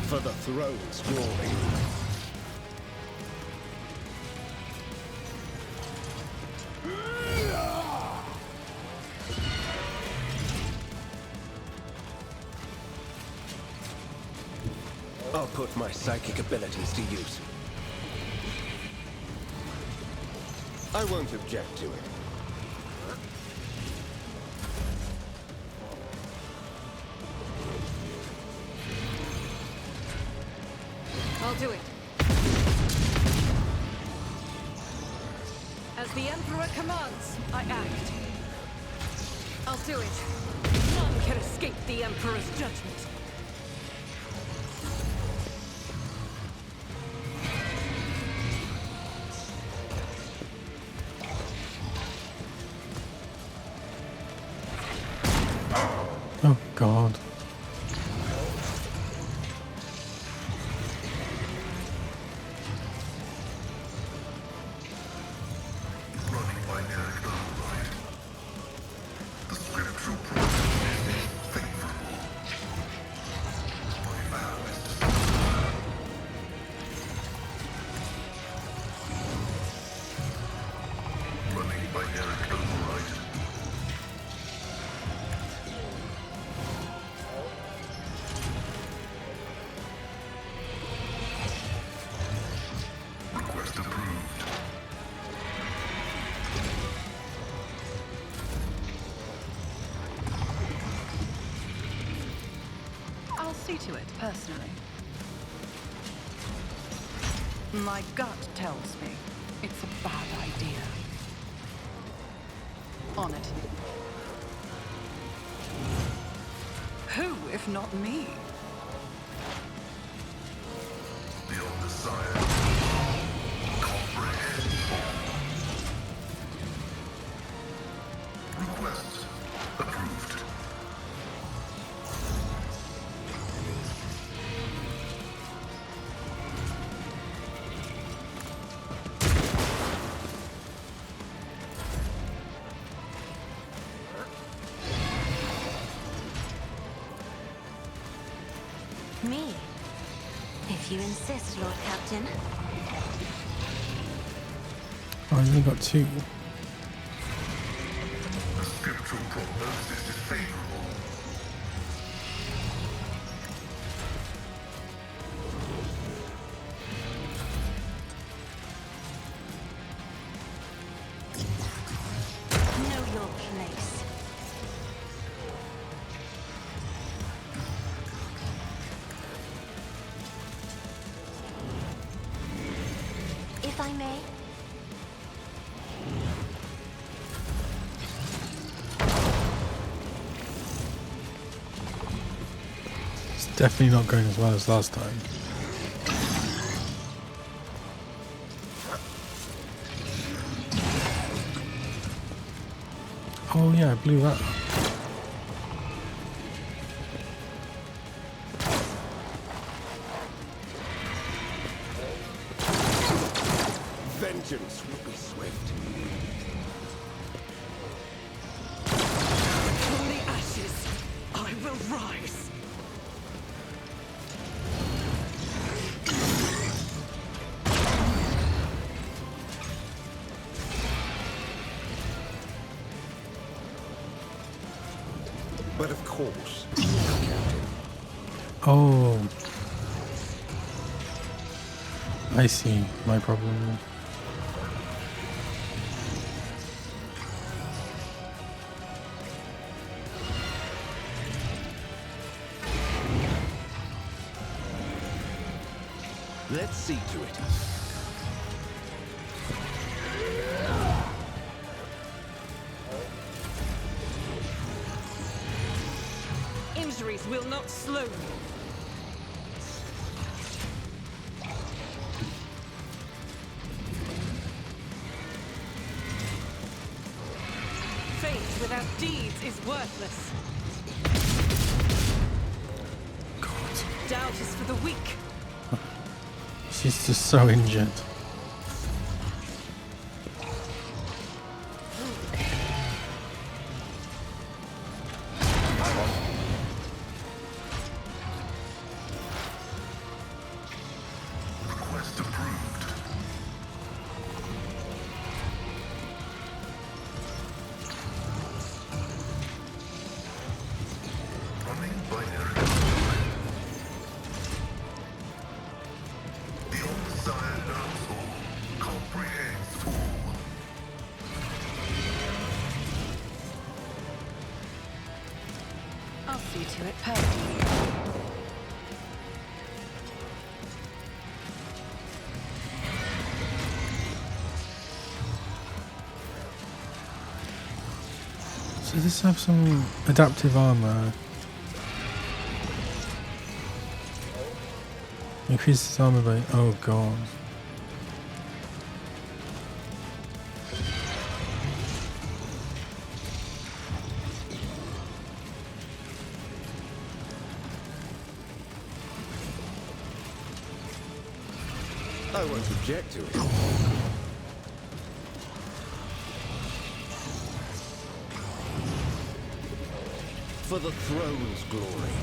For the throne's glory. I'll put my psychic abilities to use. I won't object to it.
I'll do it. As the Emperor commands, I act. I'll do it. None can escape the Emperor's judgment.
Oh God.
Running by character right. The scriptural prognosis is favorable. My vow is to running by character right. Request approved.
I'll see to it, personally. My gut tells me it's a bad idea. On it. Who, if not me?
The undesired. Comprehend. Request approved.
Me? If you insist, Lord Captain.
Oh, I only got two.
The scriptural prognosis is favorable.
Definitely not going as well as last time. Oh yeah, I blew that up.
Vengeance will be swift.
From the ashes, I will rise.
But of course,
Oh. I see my problem.
let's see to it.
Injuries will not slow me. Faith without deeds is worthless.
God.
Doubt is for the weak.
She's just so injured.
Request approved. Running binary. The All-Desire knows all, comprehends all.
I'll see to it personally.
So does this have some adaptive armor? Increases armor by... oh god.
I won't object to it. For the throne's glory.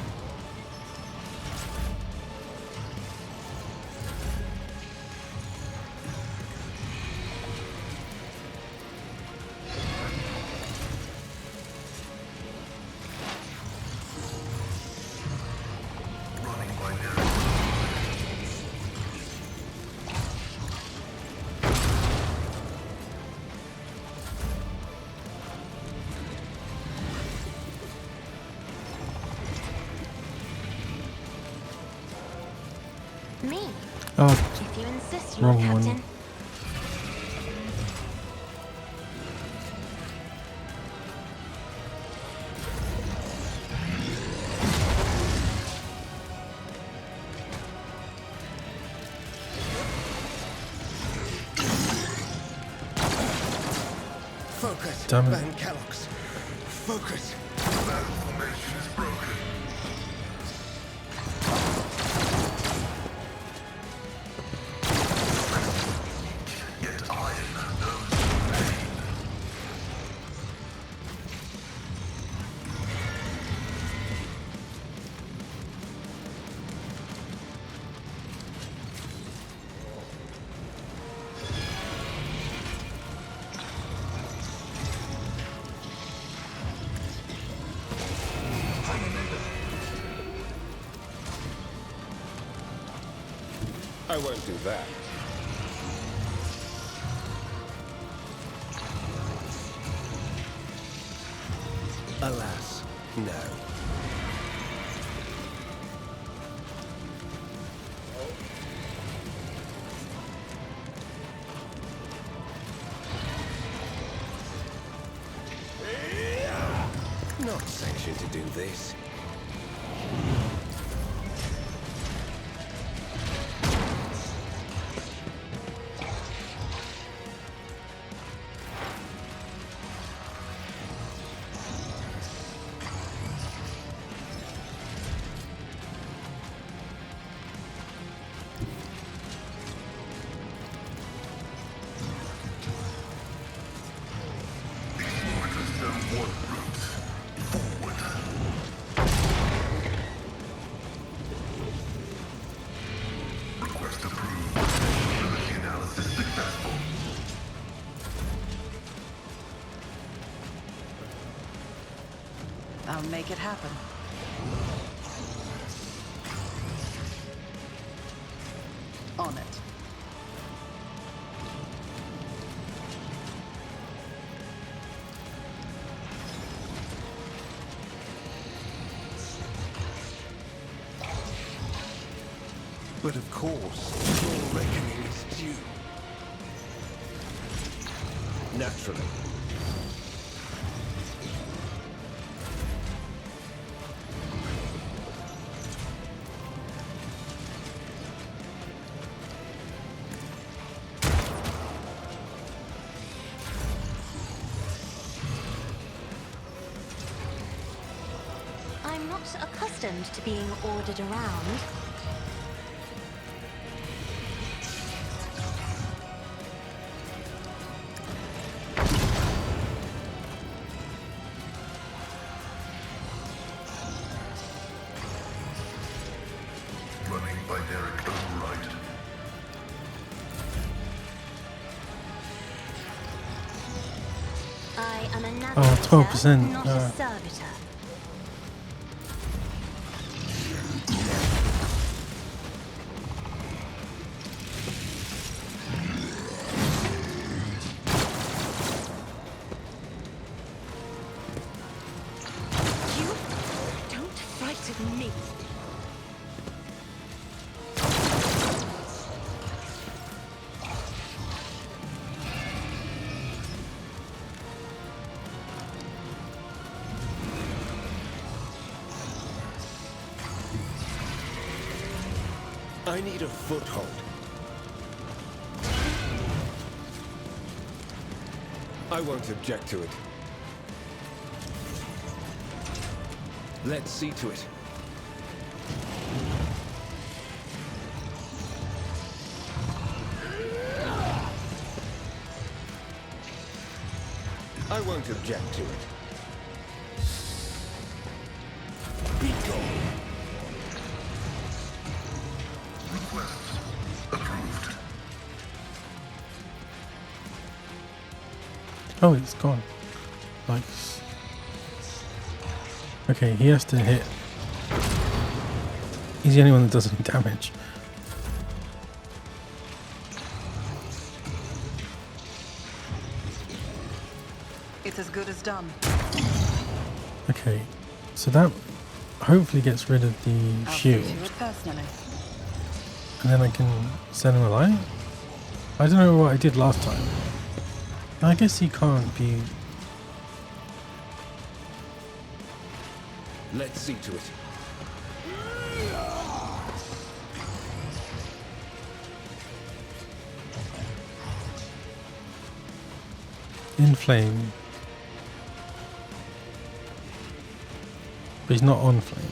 Running binary.
Me,
Oh,
if you insist, Lord
Wrong one.
Captain.
Focus,
Damn it.
Van Kellogg's. Focus.
Battle formation is broken. Yet iron knows no pain.
I won't do that. Alas, no. Not sanctioned to do this.
I'll make it happen. On it.
But of course, your reckoning is due. Naturally.
I'm not accustomed to being ordered around.
Running by Derek O'Wright.
I am a navigator,
Oh, 12%,
not a servitor.
You don't frighten me.
I need a foothold. I won't object to it. Let's see to it. I won't object to it. Be gone.
Requests approved.
Oh, it's gone. Nice. Okay, he has to hit. He's the only one that does any damage.
It's as good as done.
Okay, so that hopefully gets rid of the
I'll
shield.
fix you it personally.
And then I can send him a light? I don't know what I did last time. I guess he can't be...
Let's see to it.
in flame. But he's not on flame.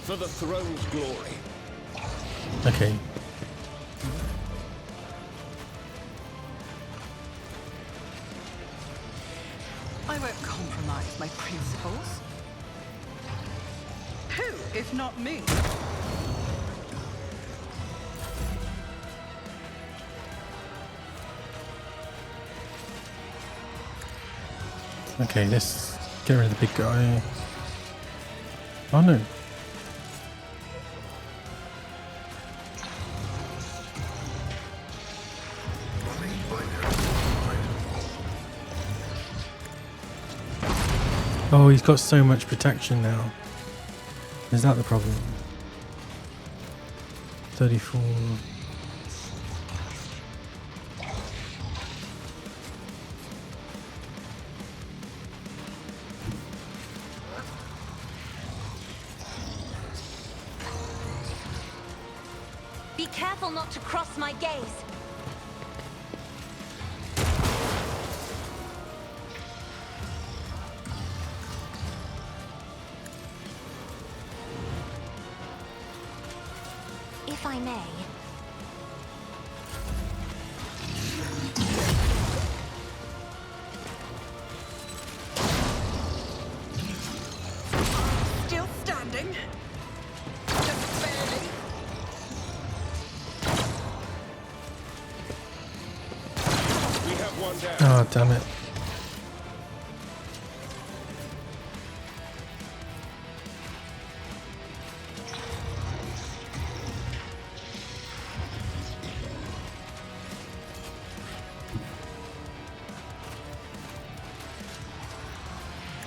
For the throne's glory.
Okay.
I won't compromise my principles. Who, if not me?
Okay, let's get rid of the big guy. Oh no. Oh, he's got so much protection now. Is that the problem? 34.
Be careful not to cross my gaze. If I may.
Still standing? Just barely.
We have one down.
Oh, damn it.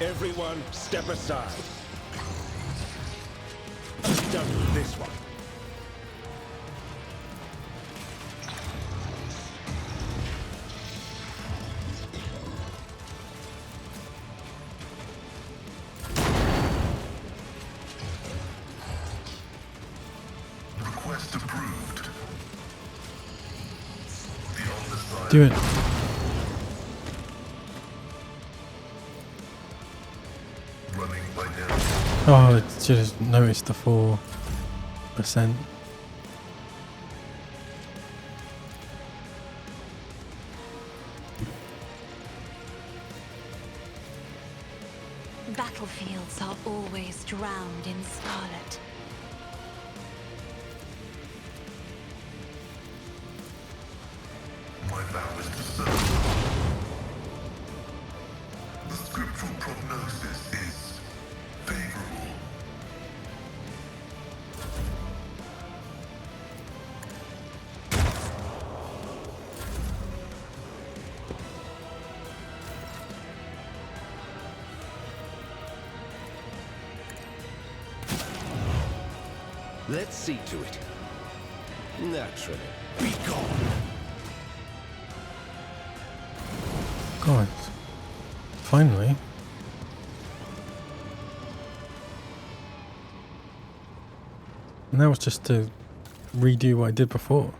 Everyone, step aside. Done with this one.
Request approved. The underside.
Do it.
Running by now.
Oh, I just noticed the 4%.
Battlefields are always drowned in scarlet.
My vow is to serve. The scriptural prognosis is favorable.
Let's see to it. Naturally. Be gone.
God. Finally. And that was just to redo what I did before.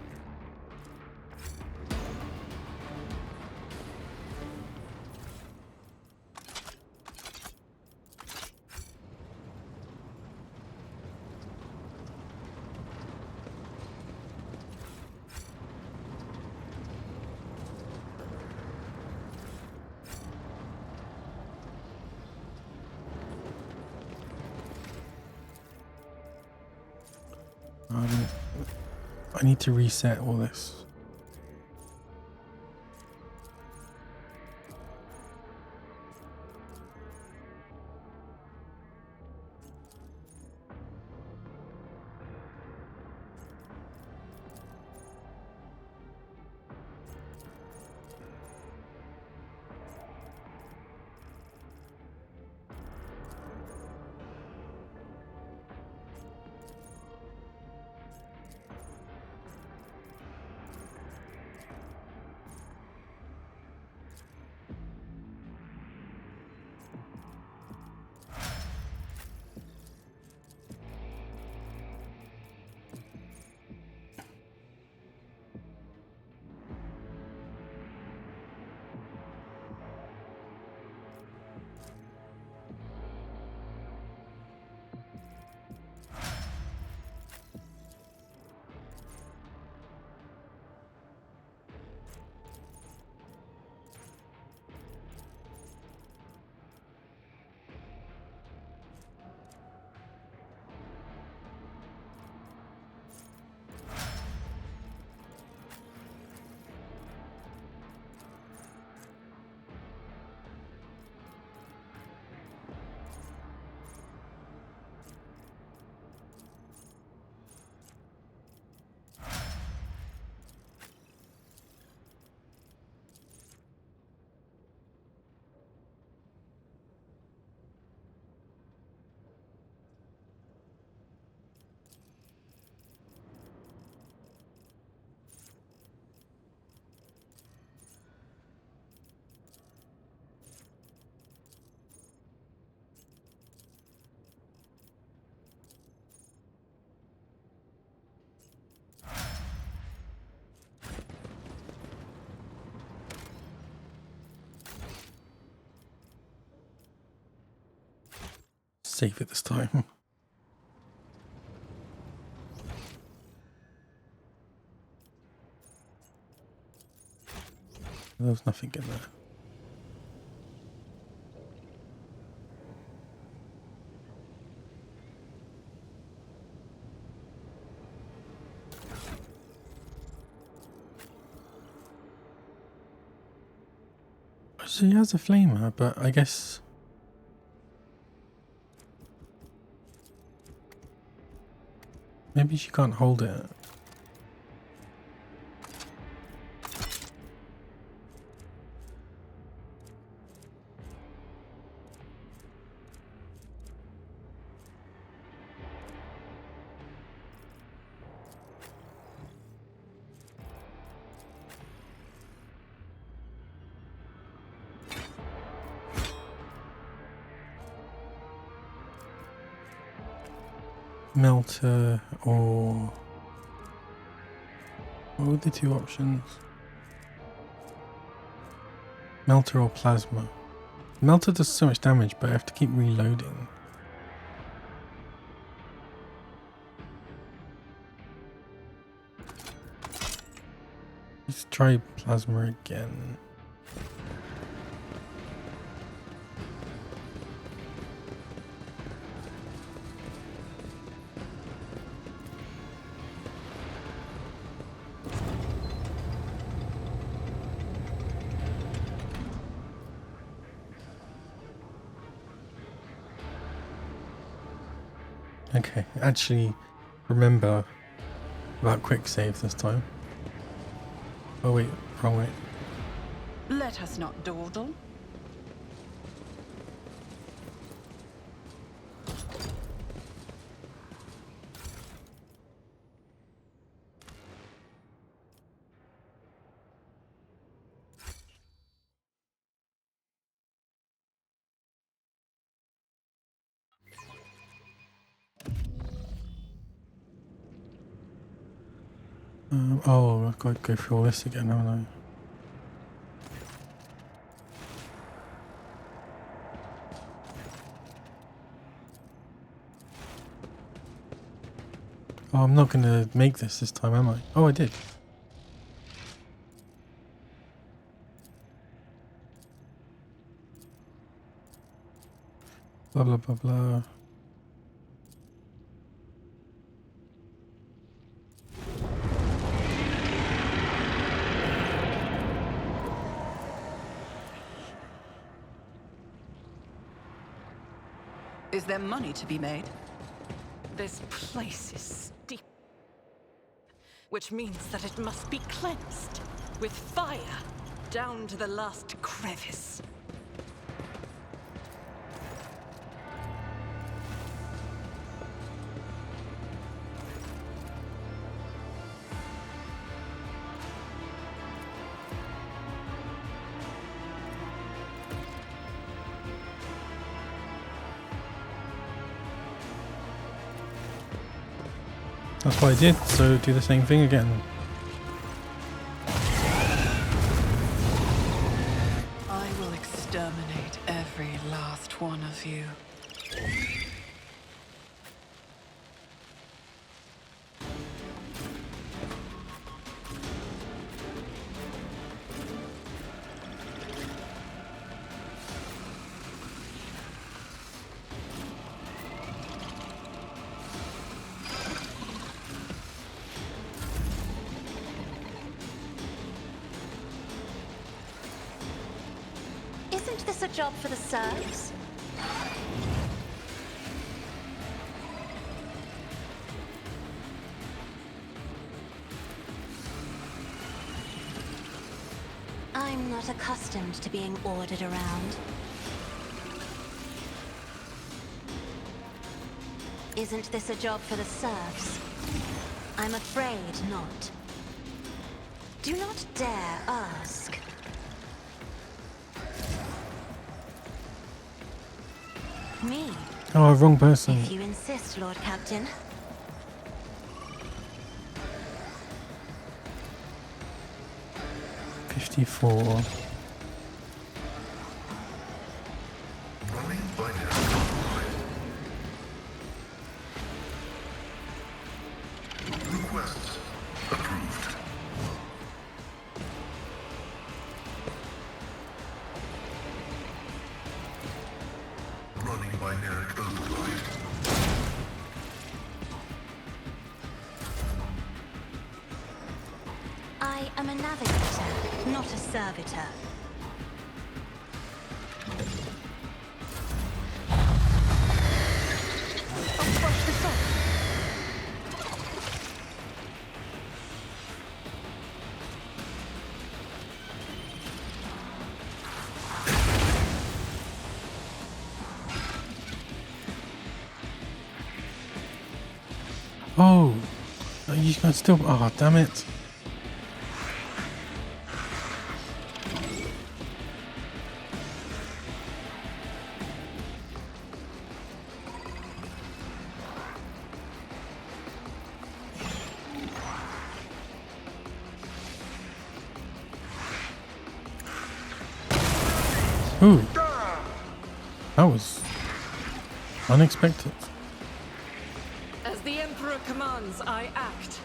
I need to reset all this. Save it this time. There's nothing in there. She has a flamer, but I guess maybe she can't hold it. melter or... What were the two options? Melter or plasma. Melter does so much damage, but I have to keep reloading. Let's try plasma again. Okay, actually remember about quick save this time. Oh wait, wrong way.
Let us not dawdle.
Oh, I've got to go through all this again, haven't I? Oh, I'm not going to make this time, am I? Oh, I did. Blah, blah, blah, blah.
Is there money to be made?
This place is steep, which means that it must be cleansed with fire down to the last crevice.
That's what I did, so do the same thing again.
I will exterminate every last one of you.
Isn't this a job for the serfs? I'm not accustomed to being ordered around. Isn't this a job for the serfs? I'm afraid not. Do not dare ask. Me,
Oh, wrong person.
if you insist, Lord Captain.
$54.
Running binary. Request approved. Running binary override.
I am a navigator, not a servitor.
I'll brush this off.
Oh, you can still. Oh, damn it. Ooh. That was unexpected.
As the Emperor commands, I act.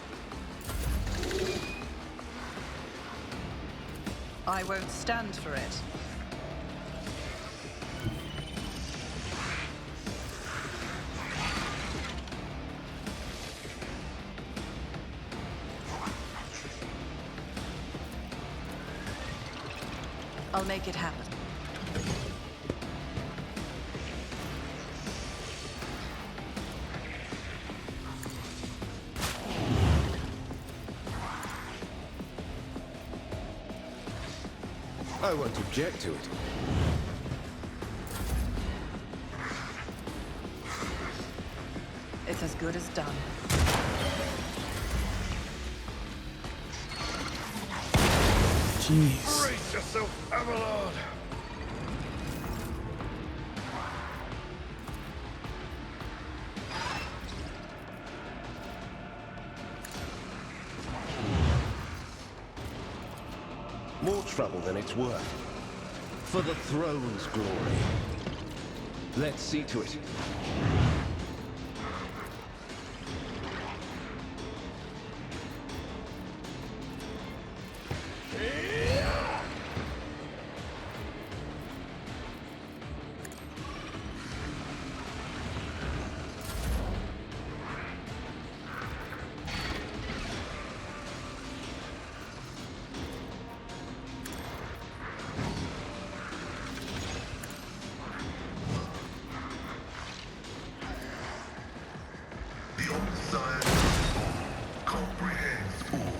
I won't stand for it. I'll make it happen.
I won't object to it.
It's as good as done.
Jeez.
Brace yourself, Abelard.
More trouble than it's worth. For the throne's glory. Let's see to it.
The Omniscient Soul comprehends all.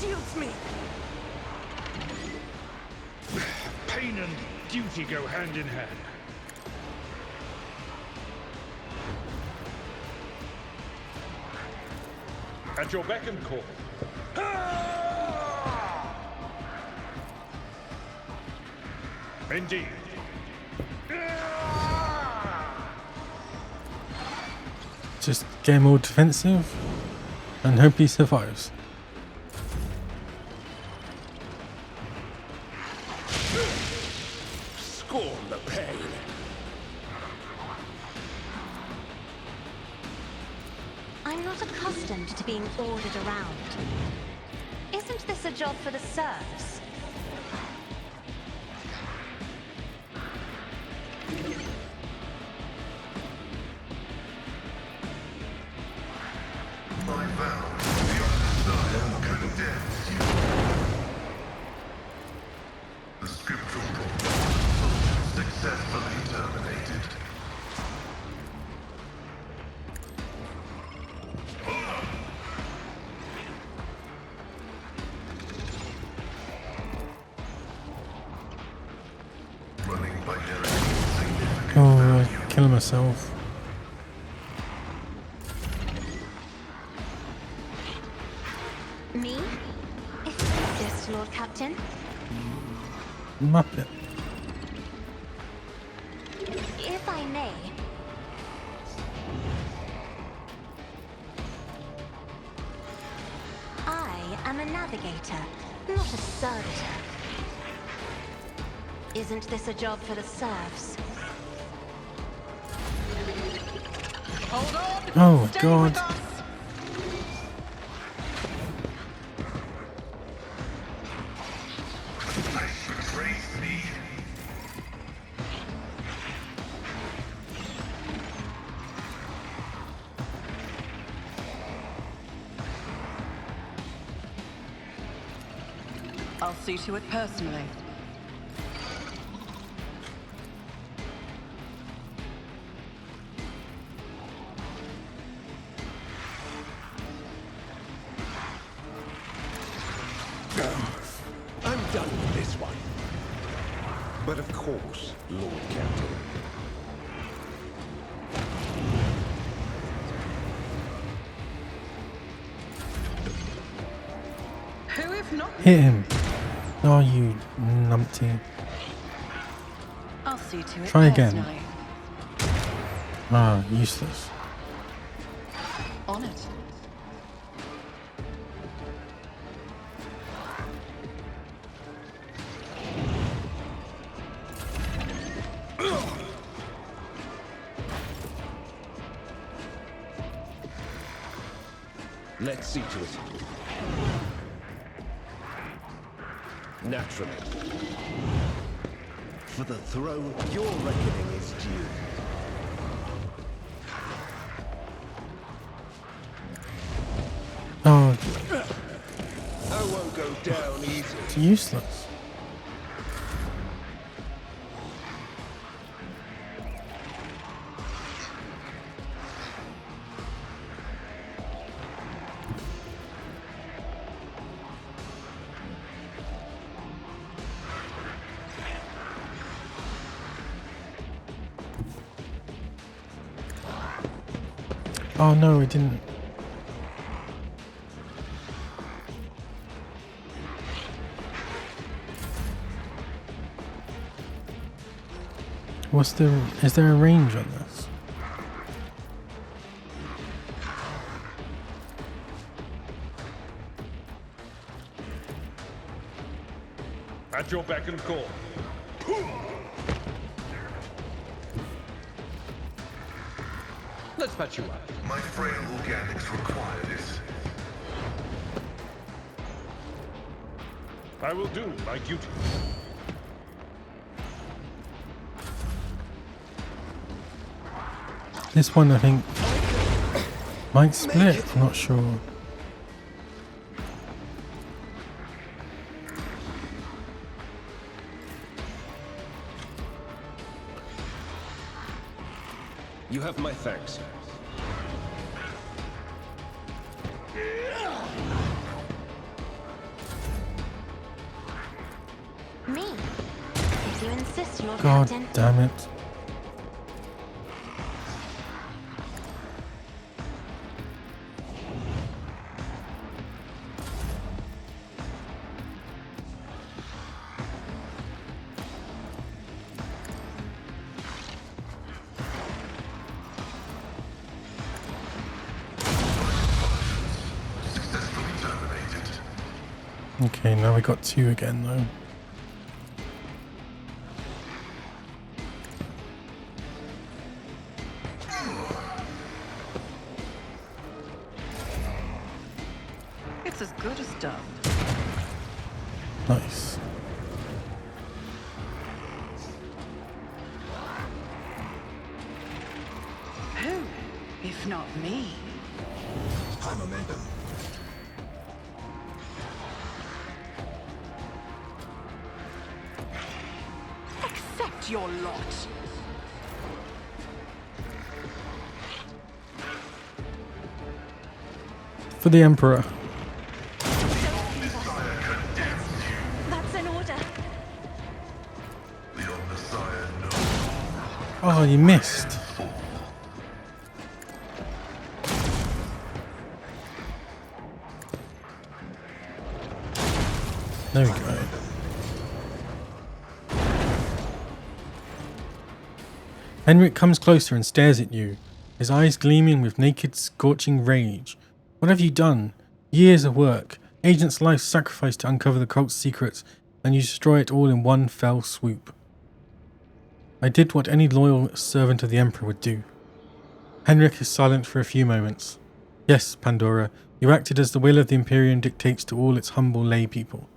Shields me!
Pain and duty go hand in hand. At your beck and call. Indeed.
Just get more defensive and hope he survives.
Scorn the pain.
I'm not accustomed to being ordered around. Isn't this a job for the serfs?
My vow, the Omniscient condemns you. The scriptural prophecy successfully terminated. Running by significant
Oh, killing myself.
Me? If you insist, Lord Captain.
Muppet.
If I may. I am a navigator, not a servitor. Isn't this a job for the serfs?
Hold on!
Oh
Stay
god.
with us!
betrays me.
I'll see to it personally.
I'm done with this one. But of course, Lord Captain.
Who if not
Hit him. Oh, you numpty.
I'll see to it
Try again.
personally.
Ah, useless.
On it.
Let's see to it. Naturally. For the throne, your reckoning is due.
Oh,
I won't go down easy.
it's useless. Oh no, it didn't. Is there a range on this?
At your beck and call. Let's patch you up.
My frail organics require this.
I will do my duty.
This one, I think, might split. I'm not sure.
You have my thanks.
Me? If you insist, Lord
God
Captain.
damn it.
Successfully terminated.
Okay, now we got two again though.
It's as good as done.
Nice.
Who, if not me?
High momentum.
Accept your lot.
For the Emperor.
That's an order.
The old Messiah knows.
Oh, you missed. There we go. Henrik comes closer and stares at you, his eyes gleaming with naked, scorching rage. What have you done? Years of work, agent's life sacrificed to uncover the cult's secrets, and you destroy it all in one fell swoop. I did what any loyal servant of the Emperor would do. Henrik is silent for a few moments. Yes, Pandora, you acted as the will of the Imperium dictates to all its humble lay people.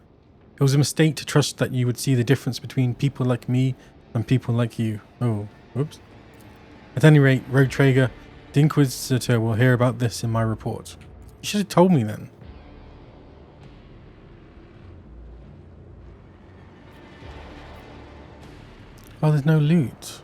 It was a mistake to trust that you would see the difference between people like me and people like you. Oh, whoops. At any rate, Rogue Traeger, the Inquisitor will hear about this in my report. You should have told me then. Oh, there's no loot.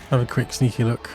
Have a quick sneaky look.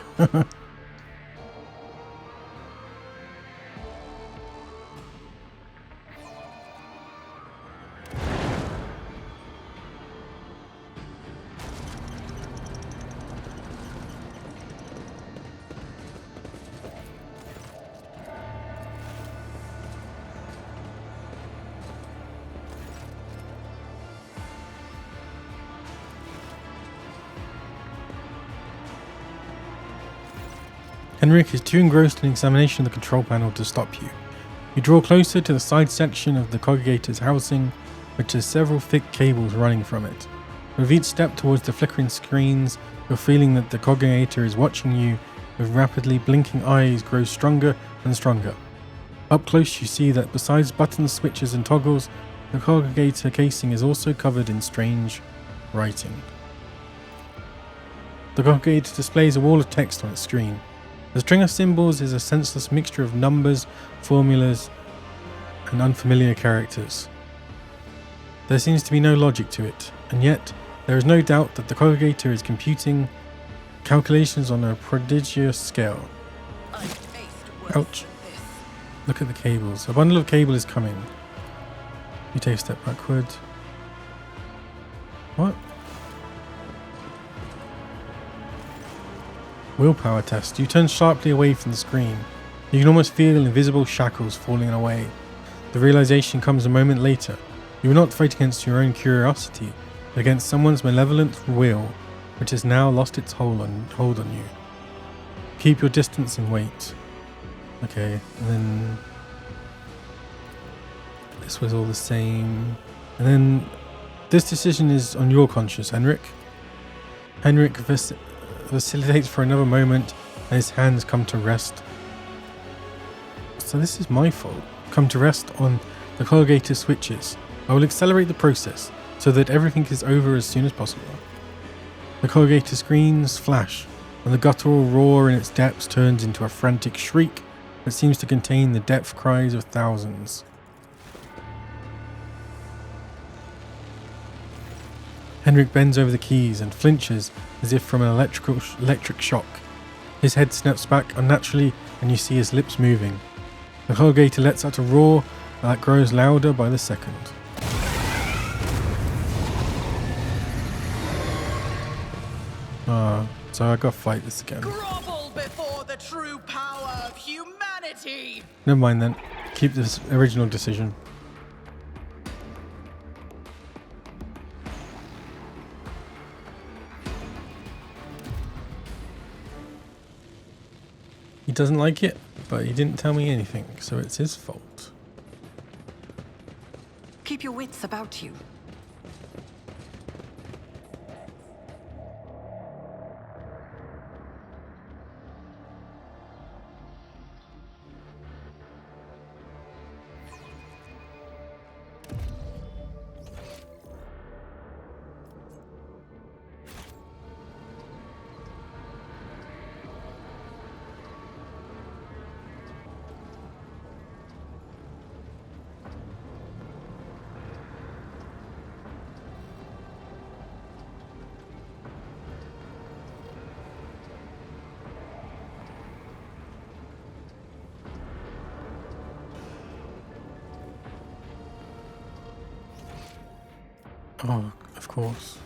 Henrik is too engrossed in examination of the control panel to stop you. You draw closer to the side section of the congregator's housing, which has several thick cables running from it. With each step towards the flickering screens, you're feeling that the congregator is watching you, with rapidly blinking eyes grow stronger and stronger. Up close you see that besides buttons, switches and toggles, the congregator casing is also covered in strange writing. The congregator displays a wall of text on its screen. The string of symbols is a senseless mixture of numbers, formulas, and unfamiliar characters. There seems to be no logic to it, and yet there is no doubt that the congregator is computing calculations on a prodigious scale. Ouch. Look at the cables. A bundle of cable is coming. You take a step backward. What? Willpower test. You turn sharply away from the screen. You can almost feel invisible shackles falling away. The realization comes a moment later. You are not fighting against your own curiosity, but against someone's malevolent will, which has now lost its hold on you. Keep your distance and wait. Okay, and then this was all the same. And then this decision is on your conscience, Henrik. Henrik vacillates for another moment, and his hands come to rest. So this is my fault. Come to rest on the corrugator switches. I will accelerate the process so that everything is over as soon as possible. The corrugator screens flash, and the guttural roar in its depths turns into a frantic shriek that seems to contain the depth cries of thousands. Henrik bends over the keys and flinches as if from an electric shock. His head snaps back unnaturally and you see his lips moving. The corrugator lets out a roar that grows louder by the second. So I gotta fight this again.
Grovel before the true power of humanity!
Never mind then. Keep this original decision. He doesn't like it, but he didn't tell me anything, so it's his fault.
Keep your wits about you.
Oh, of course.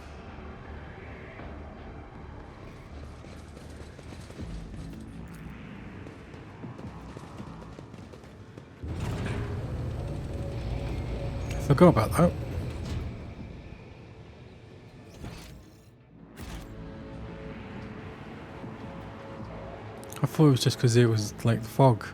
I forgot about that. I thought it was just because it was like fog.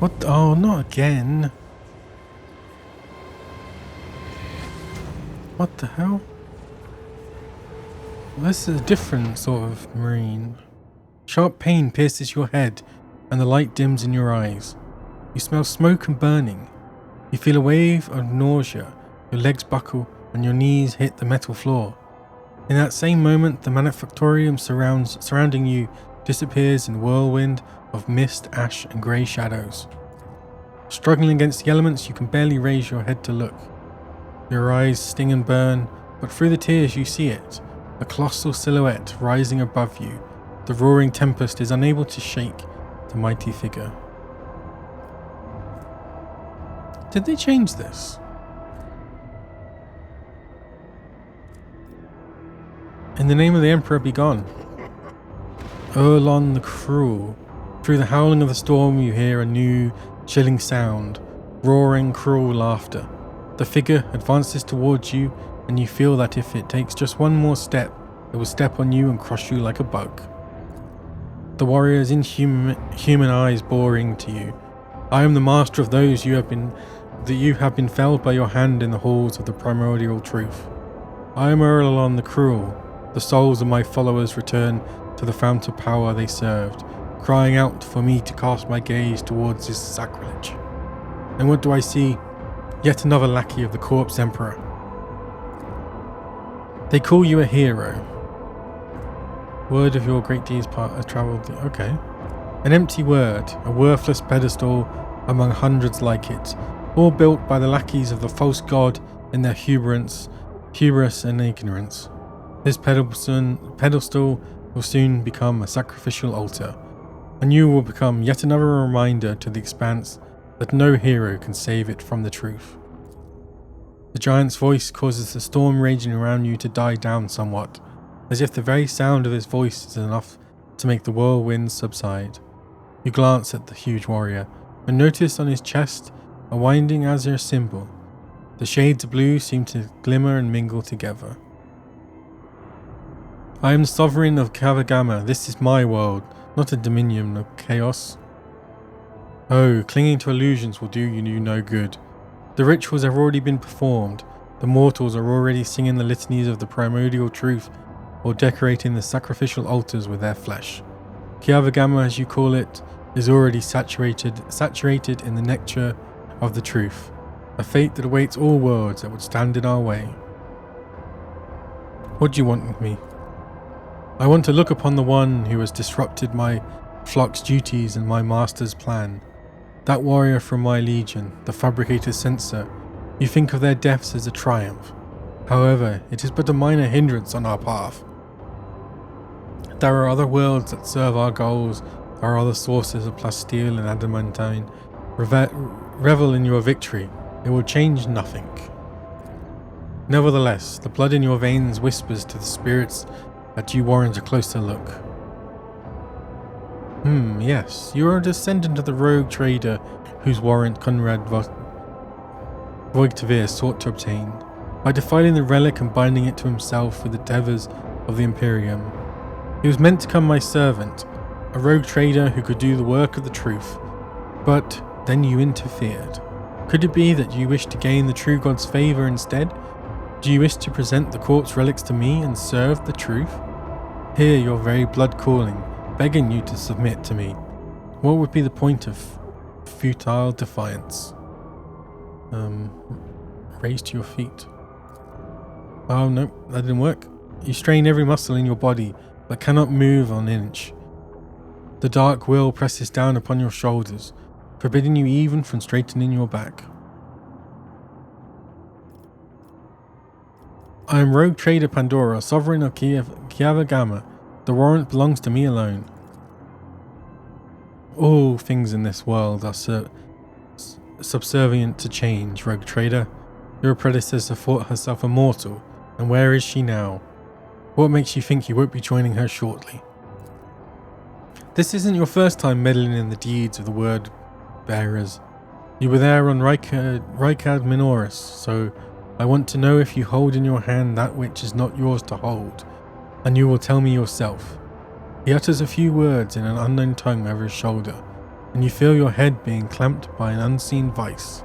What? Oh, not again. What the hell? This is a different sort of marine. Sharp pain pierces your head and the light dims in your eyes. You smell smoke and burning. You feel a wave of nausea. Your legs buckle and your knees hit the metal floor. In that same moment, the manufactorium surrounding you disappears in a whirlwind of mist, ash and grey shadows. Struggling against the elements, you can barely raise your head to look. Your eyes sting and burn, but through the tears you see it, a colossal silhouette rising above you. The roaring tempest is unable to shake the mighty figure. Did they change this? In the name of the Emperor, be gone. Erlon the Cruel. Through the howling of the storm you hear a new, chilling sound. Roaring, cruel laughter. The figure advances towards you, and you feel that if it takes just one more step, it will step on you and crush you like a bug. The warrior's inhuman eyes boring to you. I am the master of those you have been felled by your hand in the halls of the primordial truth. I am Erlon the Cruel. The souls of my followers return to the fount of power they served, crying out for me to cast my gaze towards this sacrilege. And what do I see? Yet another lackey of the corpse emperor. They call you a hero. Word of your great deeds travelled. Okay. An empty word, a worthless pedestal among hundreds like it, all built by the lackeys of the false god in their hubris and ignorance. This pedestal will soon become a sacrificial altar, and you will become yet another reminder to the expanse that no hero can save it from the truth. The giant's voice causes the storm raging around you to die down somewhat, as if the very sound of his voice is enough to make the whirlwinds subside. You glance at the huge warrior, and notice on his chest a winding azure symbol. The shades of blue seem to glimmer and mingle together. I am the sovereign of Kavagama. This is my world, not a dominion of chaos. Oh, clinging to illusions will do you no good. The rituals have already been performed. The mortals are already singing the litanies of the primordial truth or decorating the sacrificial altars with their flesh. Kavagama, as you call it, is already saturated in the nectar of the truth, a fate that awaits all worlds that would stand in our way. What do you want with me? I want to look upon the one who has disrupted my flock's duties and my master's plan. That warrior from my legion, the fabricator's censor. You think of their deaths as a triumph. However, it is but a minor hindrance on our path. There are other worlds that serve our goals. There are other sources of plasteel and adamantine. Revel in your victory. It will change nothing. Nevertheless, the blood in your veins whispers to the spirits that you warrant a closer look. Yes, you are a descendant of the rogue trader whose warrant Conrad Voigtavir sought to obtain, by defiling the relic and binding it to himself with the tethers of the Imperium. He was meant to become my servant, a rogue trader who could do the work of the truth, but then you interfered. Could it be that you wish to gain the true god's favour instead? Do you wish to present the corpse relics to me and serve the truth? Hear your very blood calling, begging you to submit to me. What would be the point of futile defiance? Raise to your feet. Oh no, that didn't work. You strain every muscle in your body, but cannot move an inch. The dark will presses down upon your shoulders, forbidding you even from straightening your back. I am Rogue Trader Pandora, sovereign of Kiavagama. The warrant belongs to me alone. All things in this world are subservient to change, Rogue Trader. Your predecessor thought herself immortal, and where is she now? What makes you think you won't be joining her shortly? This isn't your first time meddling in the deeds of the word bearers. You were there on Rykard Minoris, so I want to know if you hold in your hand that which is not yours to hold, and you will tell me yourself. He utters a few words in an unknown tongue over his shoulder, and you feel your head being clamped by an unseen vice.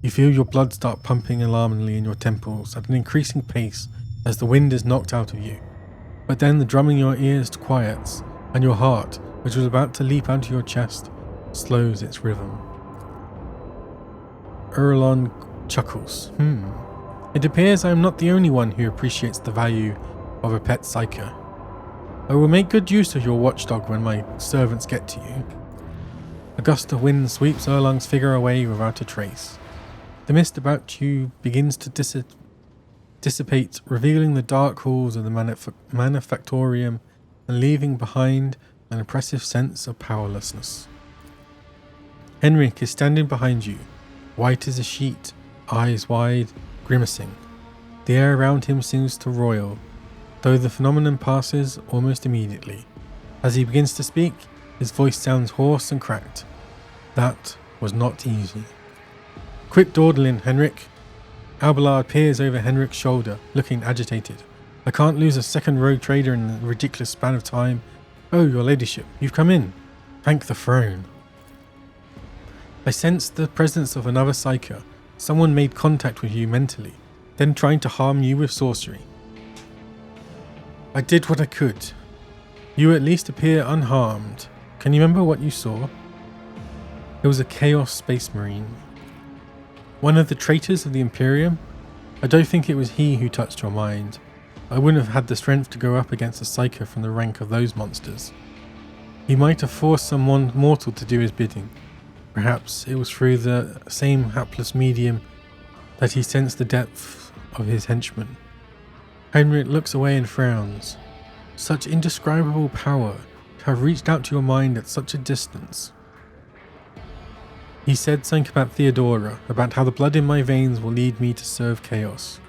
You feel your blood start pumping alarmingly in your temples at an increasing pace as the wind is knocked out of you. But then the drumming in your ears quiets, and your heart, which was about to leap out of your chest, slows its rhythm. Erlon chuckles. It appears I am not the only one who appreciates the value of a pet psyker. I will make good use of your watchdog when my servants get to you. A gust of wind sweeps Erlong's figure away without a trace. The mist about you begins to dissipate, revealing the dark halls of the manufactorium and leaving behind an oppressive sense of powerlessness. Henrik is standing behind you, white as a sheet, eyes wide, grimacing. The air around him seems to roil. though the phenomenon passes almost immediately. As he begins to speak, his voice sounds hoarse and cracked. That was not easy. Quit dawdling, Henrik. Abelard peers over Henrik's shoulder, looking agitated. I can't lose a second rogue trader in a ridiculous span of time. Oh, your ladyship, you've come in. Thank the throne. I sensed the presence of another psyker. Someone made contact with you mentally, then trying to harm you with sorcery. I did what I could. You at least appear unharmed. Can you remember what you saw? It was a Chaos Space Marine. One of the traitors of the Imperium? I don't think it was he who touched your mind. I wouldn't have had the strength to go up against a psyker from the rank of those monsters. He might have forced someone mortal to do his bidding. Perhaps it was through the same hapless medium that he sensed the depth of his henchman. Henrik looks away and frowns. Such indescribable power to have reached out to your mind at such a distance. He said something about Theodora, about how the blood in my veins will lead me to serve chaos.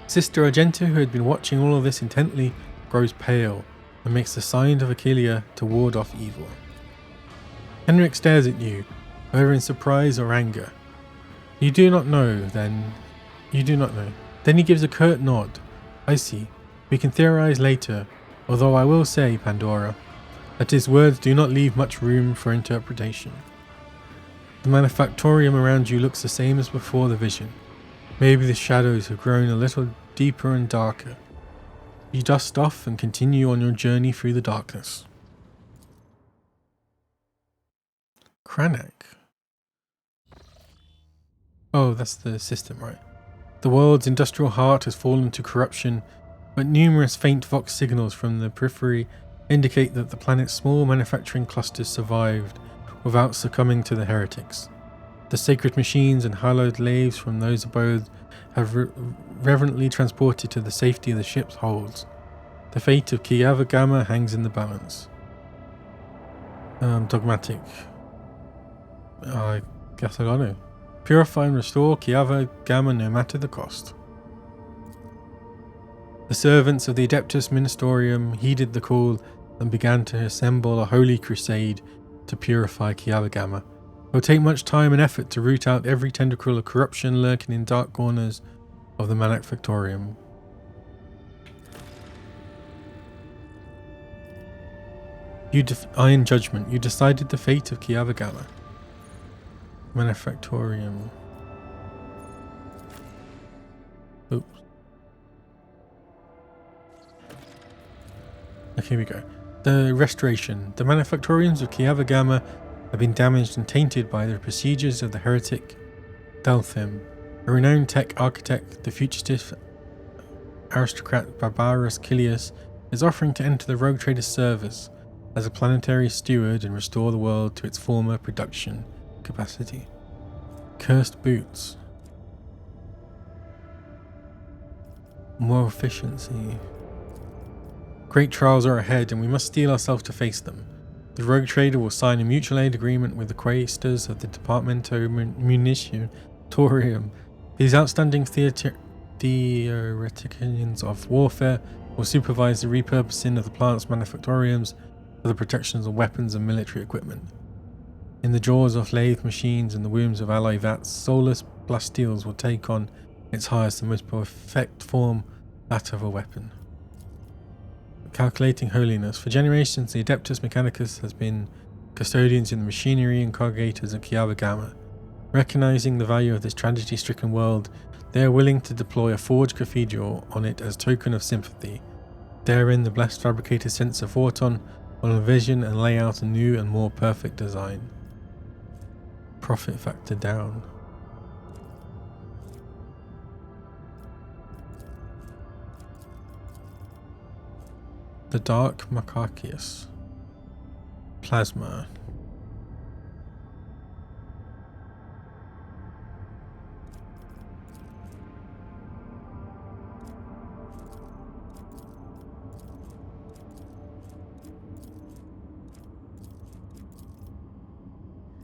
Sister Argenta, who had been watching all of this intently, grows pale and makes the sign of Achillea to ward off evil. Henrik stares at you, whether in surprise or anger. You do not know, then. You do not know. Then he gives a curt nod. I see. We can theorize later, although I will say, Pandora, that his words do not leave much room for interpretation. The manufactorium around you looks the same as before the vision. Maybe the shadows have grown a little deeper and darker. You dust off and continue on your journey through the darkness. Cranach. Oh, that's the system, right? The world's industrial heart has fallen to corruption, but numerous faint vox signals from the periphery indicate that the planet's small manufacturing clusters survived without succumbing to the heretics. The sacred machines and hallowed laves from those abodes have reverently transported to the safety of the ship's holds. The fate of Kiava Gamma hangs in the balance. Dogmatic. I guess I got to. Purify and restore Kiava Gamma no matter the cost. The servants of the Adeptus Ministerium heeded the call and began to assemble a holy crusade to purify Kiava Gamma. It will take much time and effort to root out every tentacle of corruption lurking in dark corners of the Manufactorium. Iron Judgment. You decided the fate of Kiava Gamma. Manufactorium. Oops. Okay, here we go. The Restoration. The Manufactoriums of Kiava Gamma have been damaged and tainted by the procedures of the heretic Delphim, a renowned tech architect. The fugitive aristocrat Barbarus Kilius is offering to enter the rogue trader's service as a planetary steward and restore the world to its former production capacity. Cursed boots. More efficiency. Great trials are ahead and we must steel ourselves to face them. The rogue trader will sign a mutual aid agreement with the quaestors of the Departamento Munitiontorium. These outstanding theoreticians of warfare will supervise the repurposing of the plant's manufactoriums for the protections of weapons and military equipment. In the jaws of lathe machines and the wombs of alloy vats, soulless blastiles will take on its highest and most perfect form, that of a weapon. Calculating holiness. For generations, the Adeptus Mechanicus has been custodians in the machinery and corrugators of Kiava Gamma. Recognizing the value of this tragedy-stricken world, they are willing to deploy a forged cathedral on it as token of sympathy. Therein, the blessed fabricator Sensor Forton will envision and lay out a new and more perfect design. Profit factor down. The Dark Macacius. Plasma.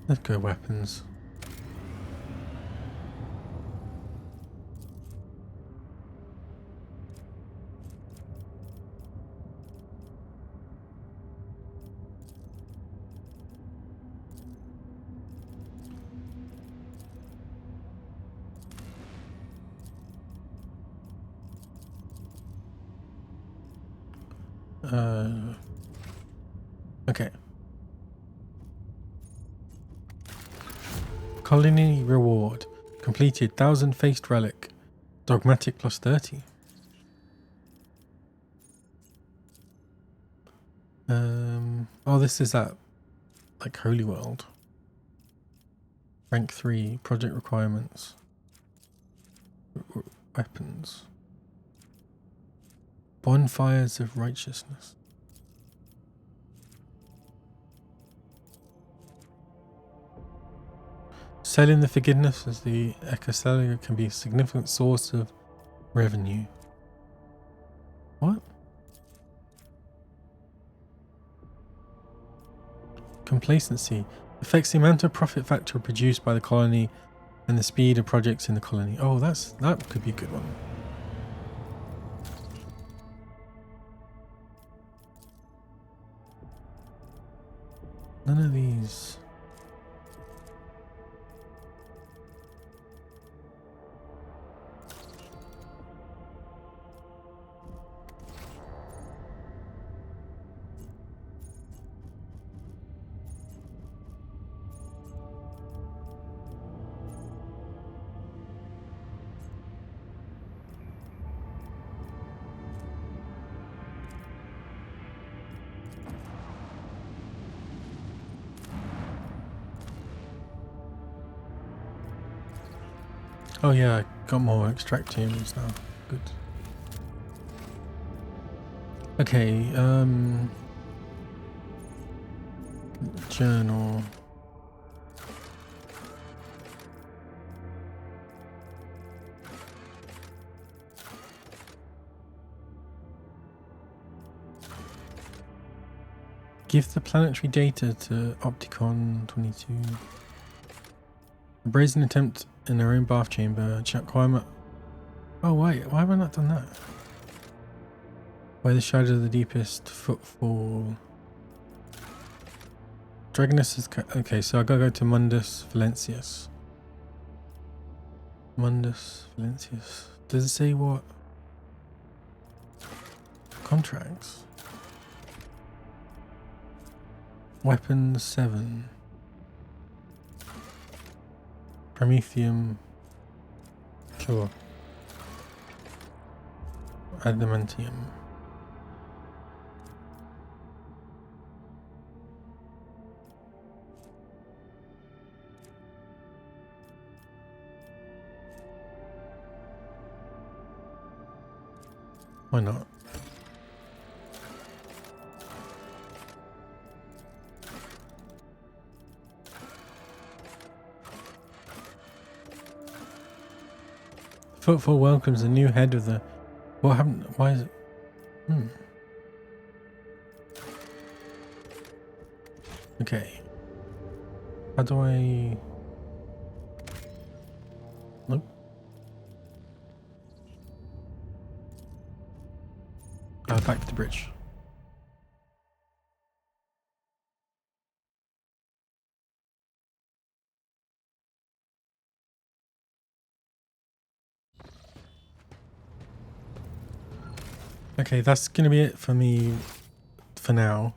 Let's go weapons. Okay. Colony reward. Completed 1000 faced relic. Dogmatic plus 30. Oh, this is that, like, Holy World. Rank 3, project requirements. Weapons. Bonfires of righteousness. Selling the forgiveness as the Ecocellular can be a significant source of revenue. What? Complacency affects the amount of profit factor produced by the colony and the speed of projects in the colony. Oh, that could be a good one. None of these. Oh yeah, I got more extractiums now. Good. Okay, journal. Give the planetary data to Opticon 22. A brazen attempt in their own bath chamber. Check requirement. Oh wait, why have I not done that? Where the shadow of the deepest footfall. Dragonus is okay, so I gotta go to Mundus Valentius. Mundus Valentius. Does it say what? Contracts. Weapons 7. Promethium. Sure. Adamantium. Why not? Footfall welcomes the new head of the... What happened? Why is it... Okay. How do I... Nope. Back to the bridge. Okay, that's gonna be it for me for now.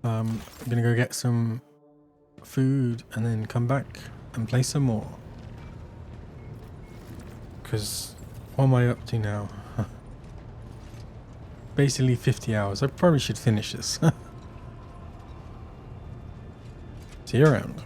I'm gonna go get some food and then come back and play some more. Because what am I up to now? Basically 50 hours. I probably should finish this. See you around.